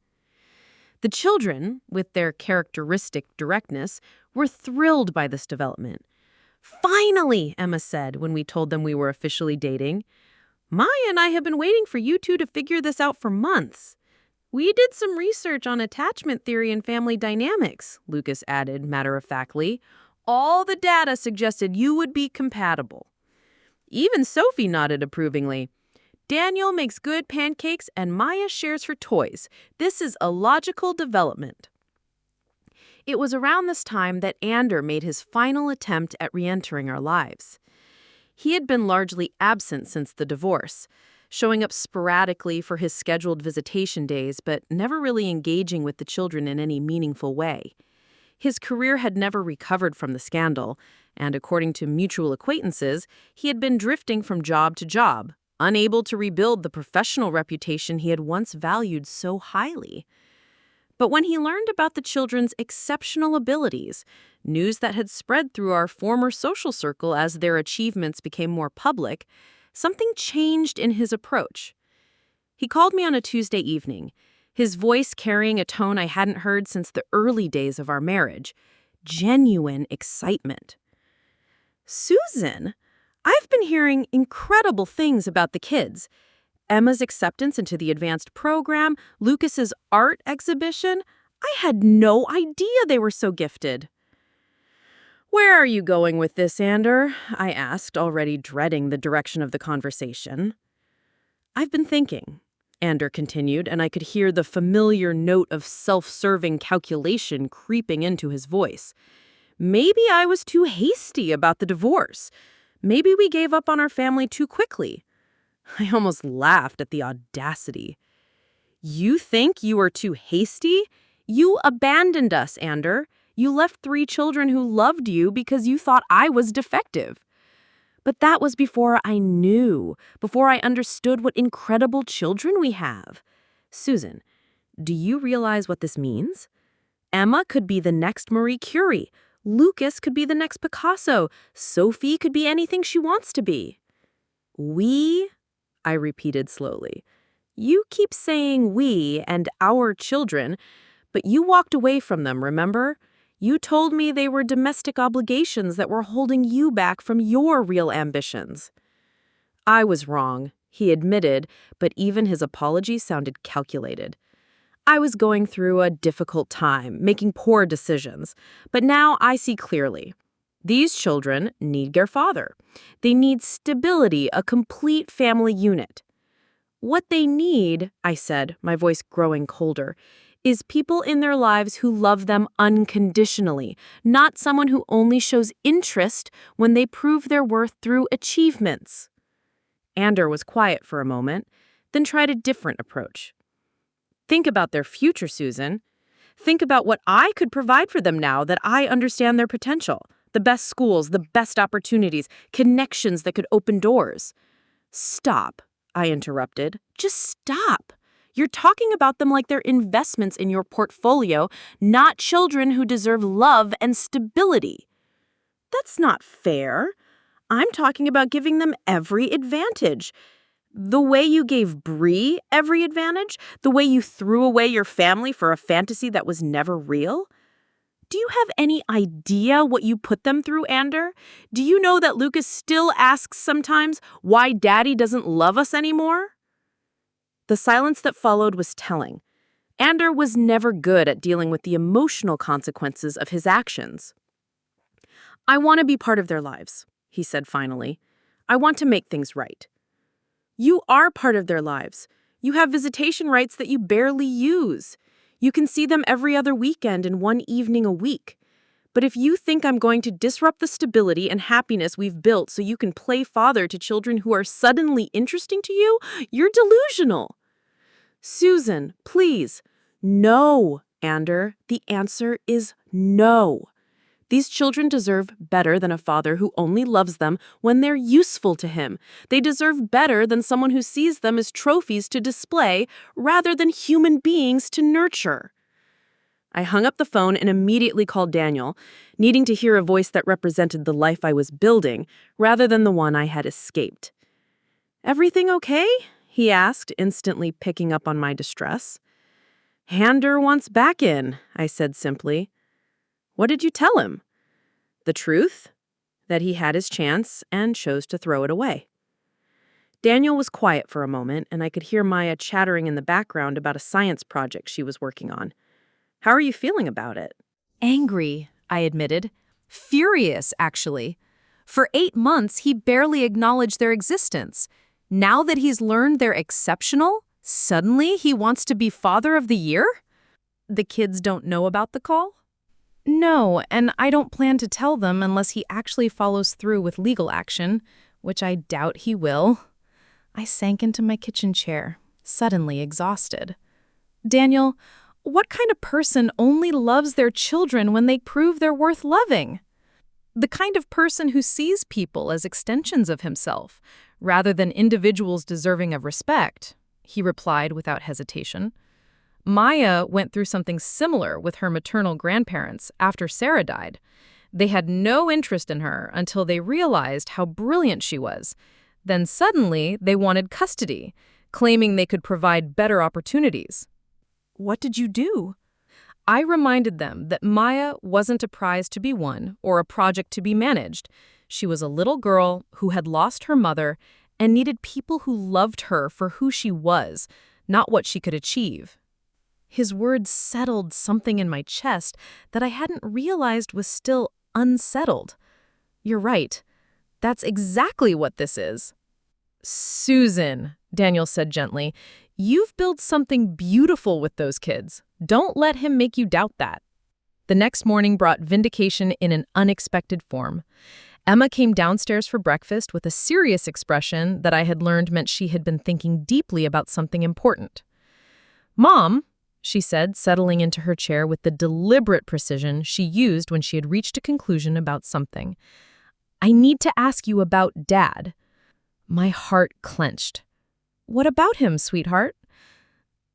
Speaker 2: The children, with their characteristic directness, were thrilled by this development. Finally, Emma said when we told them we were officially dating. Maya and I have been waiting for you two to figure this out for months. We did some research on attachment theory and family dynamics, Lucas added matter-of-factly. All the data suggested you would be compatible. Even Sophie nodded approvingly. Daniel makes good pancakes and Maya shares her toys. This is a logical development. It was around this time that Ander made his final attempt at re-entering our lives. He had been largely absent since the divorce, showing up sporadically for his scheduled visitation days, but never really engaging with the children in any meaningful way. His career had never recovered from the scandal, and according to mutual acquaintances, he had been drifting from job to job, unable to rebuild the professional reputation he had once valued so highly. But when he learned about the children's exceptional abilities, news that had spread through our former social circle as their achievements became more public, something changed in his approach. He called me on a Tuesday evening, his voice carrying a tone I hadn't heard since the early days of our marriage, genuine excitement. Susan, I've been hearing incredible things about the kids. Emma's acceptance into the advanced program, Lucas's art exhibition. I had no idea they were so gifted. Where are you going with this, Ander? I asked, already dreading the direction of the conversation. I've been thinking, Ander continued, and I could hear the familiar note of self-serving calculation creeping into his voice. Maybe I was too hasty about the divorce. Maybe we gave up on our family too quickly. I almost laughed at the audacity. You think you were too hasty? You abandoned us, Ander. You left 3 children who loved you because you thought I was defective. But that was before I knew, before I understood what incredible children we have. Susan, do you realize what this means?
Speaker 1: Emma could be the next Marie Curie. Lucas could be the next Picasso. Sophie could be anything she wants to be. We, I repeated slowly. You keep saying we and our children, but you walked away from them, remember? You told me they were domestic obligations that were holding you back from your real ambitions. I was wrong, he admitted, but even his apology sounded calculated. I was going through a difficult time, making poor decisions, but now I see clearly. These children need their father. They need stability, a complete family unit. What they need, I said, my voice growing colder, is people in their lives who love them unconditionally, not someone who only shows interest when they prove their worth through achievements. Ander was quiet for a moment, then tried a different approach. Think about their future, Susan. Think about what I could provide for them now that I understand their potential. The best schools, the best opportunities, connections that could open doors. Stop, I interrupted. Just stop. You're talking about them like they're investments in your portfolio, not children who deserve love and stability. That's not fair. I'm talking about giving them every advantage. The way you gave Bree every advantage, the way you threw away your family for a fantasy that was never real. Do you have any idea what you put them through, Ander? Do you know that Lucas still asks sometimes why Daddy doesn't love us anymore? The silence that followed was telling. Ander was never good at dealing with the emotional consequences of his actions. I want to be part of their lives, he said finally. I want to make things right. You are part of their lives. You have visitation rights that you barely use. You can see them every other weekend and one evening a week. But if you think I'm going to disrupt the stability and happiness we've built so you can play father to children who are suddenly interesting to you, you're delusional. Susan, please. No, Ander. The answer is no. These children deserve better than a father who only loves them when they're useful to him. They deserve better than someone who sees them as trophies to display rather than human beings to nurture. I hung up the phone and immediately called Daniel, needing to hear a voice that represented the life I was building rather than the one I had escaped. Everything okay? He asked, instantly picking up on my distress. Ander wants back in, I said simply. What did you tell him? The truth? That he had his chance and chose to throw it away. Daniel was quiet for a moment, and I could hear Maya chattering in the background about a science project she was working on. How are you feeling about it?
Speaker 2: Angry, I admitted. Furious, actually. For 8 months, he barely acknowledged their existence. Now that he's learned they're exceptional, suddenly he wants to be Father of the Year? The kids don't know about the call? No, and I don't plan to tell them unless he actually follows through with legal action, which I doubt he will. I sank into my kitchen chair, suddenly exhausted. Daniel, what kind of person only loves their children when they prove they're worth loving? The kind of person who sees people as extensions of himself, rather than individuals deserving of respect, he replied without hesitation. Maya went through something similar with her maternal grandparents after Sarah died. They had no interest in her until they realized how brilliant she was. Then suddenly, they wanted custody, claiming they could provide better opportunities. What did you do? I reminded them that Maya wasn't a prize to be won or a project to be managed. She was a little girl who had lost her mother and needed people who loved her for who she was, not what she could achieve. His words settled something in my chest that I hadn't realized was still unsettled. You're right. That's exactly what this is. Susan, Daniel said gently, you've built something beautiful with those kids. Don't let him make you doubt that. The next morning brought vindication in an unexpected form. Emma came downstairs for breakfast with a serious expression that I had learned meant she had been thinking deeply about something important. Mom, she said, settling into her chair with the deliberate precision she used when she had reached a conclusion about something. I need to ask you about Dad. My heart clenched. What about him, sweetheart?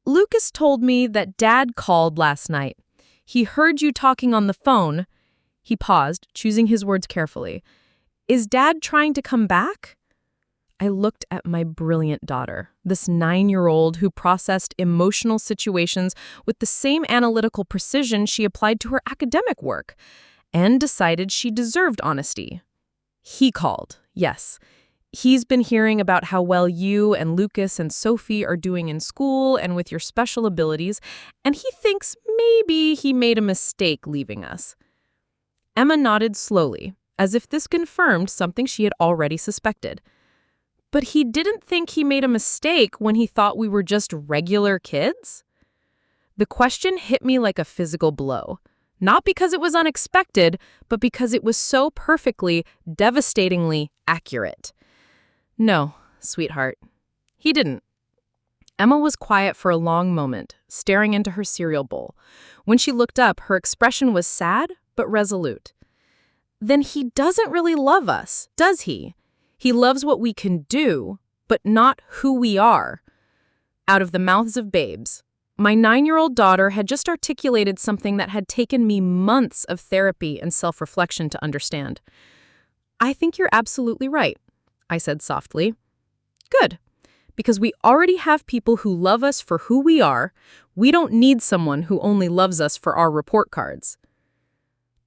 Speaker 2: Lucas told me that Dad called last night.
Speaker 3: He heard you talking on the phone. He paused, choosing his words carefully. Is Dad trying to come back? I looked at my brilliant daughter, this 9-year-old who processed emotional situations with the same analytical precision she applied to her academic work, and decided she deserved honesty. He called, yes. He's been hearing about how well you and Lucas and Sophie are doing in school and with your special abilities, and he thinks maybe he made a mistake leaving us. Emma nodded slowly, as if this confirmed something she had already suspected. But he didn't think he made a mistake when he thought we were just regular kids? The question hit me like a physical blow. Not because it was unexpected, but because it was so perfectly, devastatingly accurate. No, sweetheart, he didn't. Emma was quiet for a long moment, staring into her cereal bowl. When she looked up, her expression was sad but resolute. Then he doesn't really love us, does he? He loves what we can do, but not who we are. Out of the mouths of babes, my 9-year-old daughter had just articulated something that had taken me months of therapy and self-reflection to understand. I think you're absolutely right, I said softly. Good, because we already have people who love us for who we are. We don't need someone who only loves us for our report cards.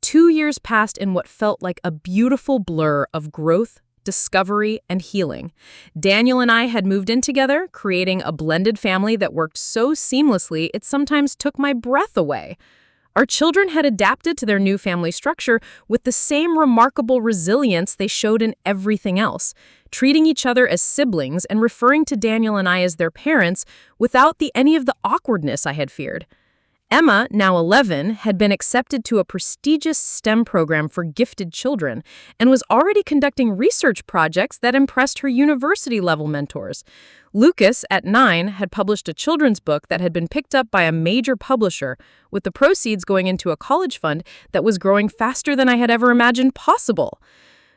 Speaker 3: 2 years passed in what felt like a beautiful blur of growth, discovery, and healing. Daniel and I had moved in together, creating a blended family that worked so seamlessly it sometimes took my breath away. Our children had adapted to their new family structure with the same remarkable resilience they showed in everything else, treating each other as siblings and referring to Daniel and I as their parents without any of the awkwardness I had feared. Emma, now 11, had been accepted to a prestigious STEM program for gifted children and was already conducting research projects that impressed her university-level mentors. Lucas, at 9, had published a children's book that had been picked up by a major publisher, with the proceeds going into a college fund that was growing faster than I had ever imagined possible.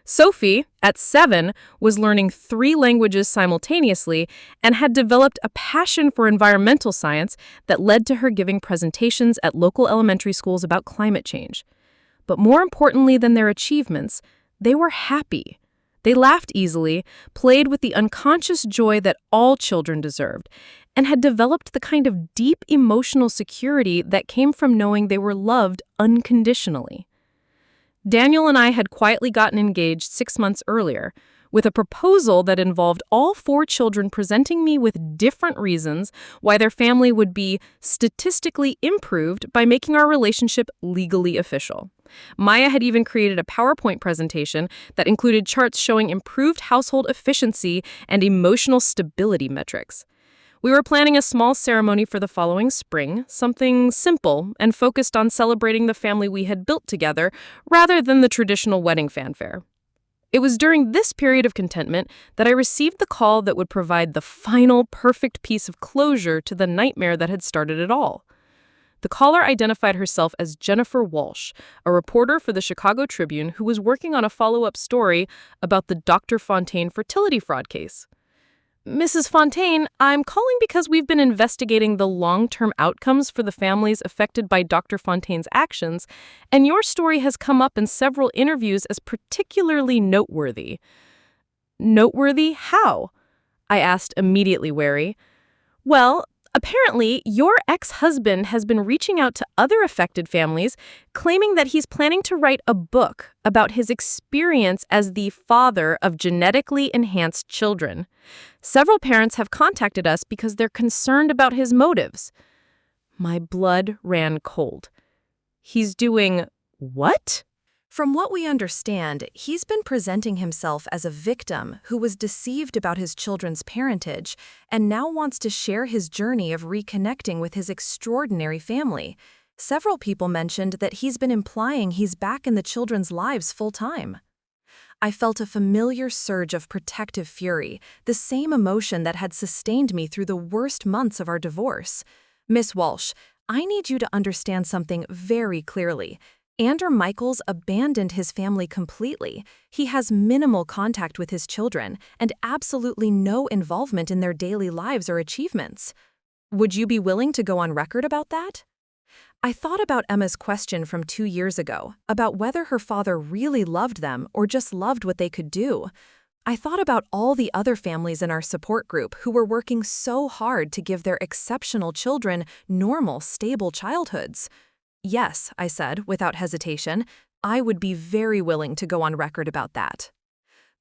Speaker 3: Sophie, at 7, was learning 3 languages simultaneously and had developed a passion for environmental science that led to her giving presentations at local elementary schools about climate change. But more importantly than their achievements, they were happy. They laughed easily, played with the unconscious joy that all children deserved, and had developed the kind of deep emotional security that came from knowing they were loved unconditionally. Daniel and I had quietly gotten engaged 6 months earlier, with a proposal that involved all 4 children presenting me with different reasons why their family would be statistically improved by making our relationship legally official. Maya had even created a PowerPoint presentation that included charts showing improved household efficiency and emotional stability metrics. We were planning a small ceremony for the following spring, something simple and focused on celebrating the family we had built together rather than the traditional wedding fanfare. It was during this period of contentment that I received the call that would provide the final perfect piece of closure to the nightmare that had started it all. The caller identified herself as Jennifer Walsh, a reporter for the Chicago Tribune who was working on a follow-up story about the Dr. Fontaine fertility fraud case. Mrs. Fontaine, I'm calling because we've been investigating the long-term outcomes for the families affected by Dr. Fontaine's actions, and your story has come up in several interviews as particularly noteworthy. Noteworthy? How? I asked, immediately wary. Well, apparently, your ex-husband has been reaching out to other affected families, claiming that he's planning to write a book about his experience as the father of genetically enhanced children. Several parents have contacted us because they're concerned about his motives. My blood ran cold. He's doing what?
Speaker 4: From what we understand, he's been presenting himself as a victim who was deceived about his children's parentage and now wants to share his journey of reconnecting with his extraordinary family. Several people mentioned that he's been implying he's back in the children's lives full-time. I felt a familiar surge of protective fury, the same emotion that had sustained me through the worst months of our divorce. Miss Walsh, I need you to understand something very clearly. Andrew Michaels abandoned his family completely. He has minimal contact with his children and absolutely no involvement in their daily lives or achievements. Would you be willing to go on record about that?
Speaker 1: I thought about Emma's question from 2 years ago, about whether her father really loved them or just loved what they could do. I thought about all the other families in our support group who were working so hard to give their exceptional children normal, stable childhoods. Yes, I said, without hesitation, I would be very willing to go on record about that.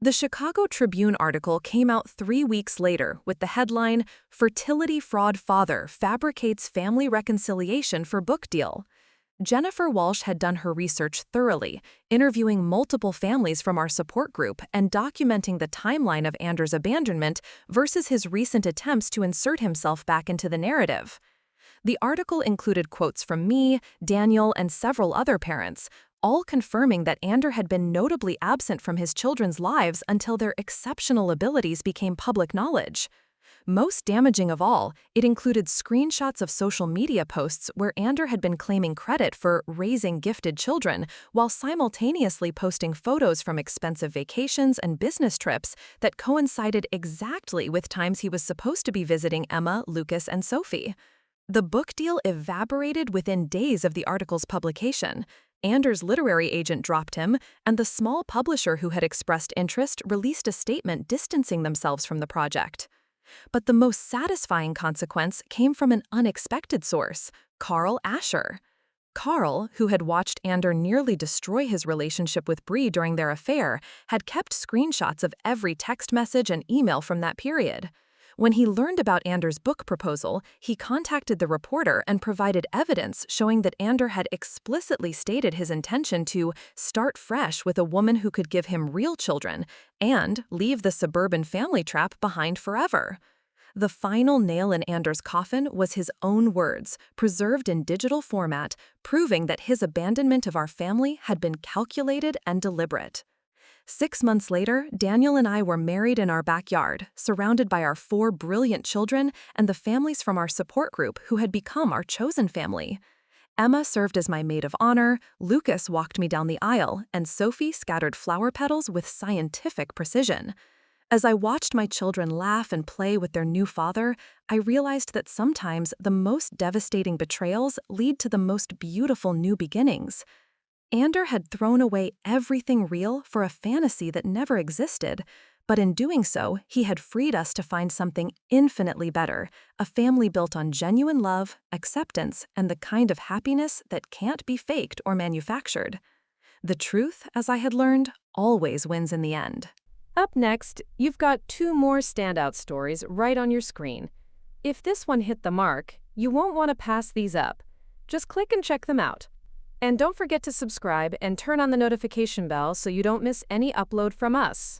Speaker 1: The Chicago Tribune article came out 3 weeks later with the headline, "Fertility Fraud Father Fabricates Family Reconciliation for Book Deal." Jennifer Walsh had done her research thoroughly, interviewing multiple families from our support group and documenting the timeline of Anders' abandonment versus his recent attempts to insert himself back into the narrative. The article included quotes from me, Daniel, and several other parents, all confirming that Anders had been notably absent from his children's lives until their exceptional abilities became public knowledge. Most damaging of all, it included screenshots of social media posts where Anders had been claiming credit for raising gifted children while simultaneously posting photos from expensive vacations and business trips that coincided exactly with times he was supposed to be visiting Emma, Lucas, and Sophie. The book deal evaporated within days of the article's publication. Anders' literary agent dropped him, and the small publisher who had expressed interest released a statement distancing themselves from the project. But the most satisfying consequence came from an unexpected source, Carl Asher. Carl, who had watched Anders nearly destroy his relationship with Bree during their affair, had kept screenshots of every text message and email from that period. When he learned about Anders' book proposal, he contacted the reporter and provided evidence showing that Anders had explicitly stated his intention to start fresh with a woman who could give him real children and leave the suburban family trap behind forever. The final nail in Anders' coffin was his own words, preserved in digital format, proving that his abandonment of our family had been calculated and deliberate. 6 months later, Daniel and I were married in our backyard, surrounded by our 4 brilliant children and the families from our support group who had become our chosen family. Emma served as my maid of honor, Lucas walked me down the aisle, and Sophie scattered flower petals with scientific precision. As I watched my children laugh and play with their new father, I realized that sometimes the most devastating betrayals lead to the most beautiful new beginnings. Anders had thrown away everything real for a fantasy that never existed, but in doing so, he had freed us to find something infinitely better, a family built on genuine love, acceptance, and the kind of happiness that can't be faked or manufactured. The truth, as I had learned, always wins in the end.
Speaker 2: Up next, you've got 2 more standout stories right on your screen. If this one hit the mark, you won't want to pass these up. Just click and check them out. And don't forget to subscribe and turn on the notification bell so you don't miss any upload from us.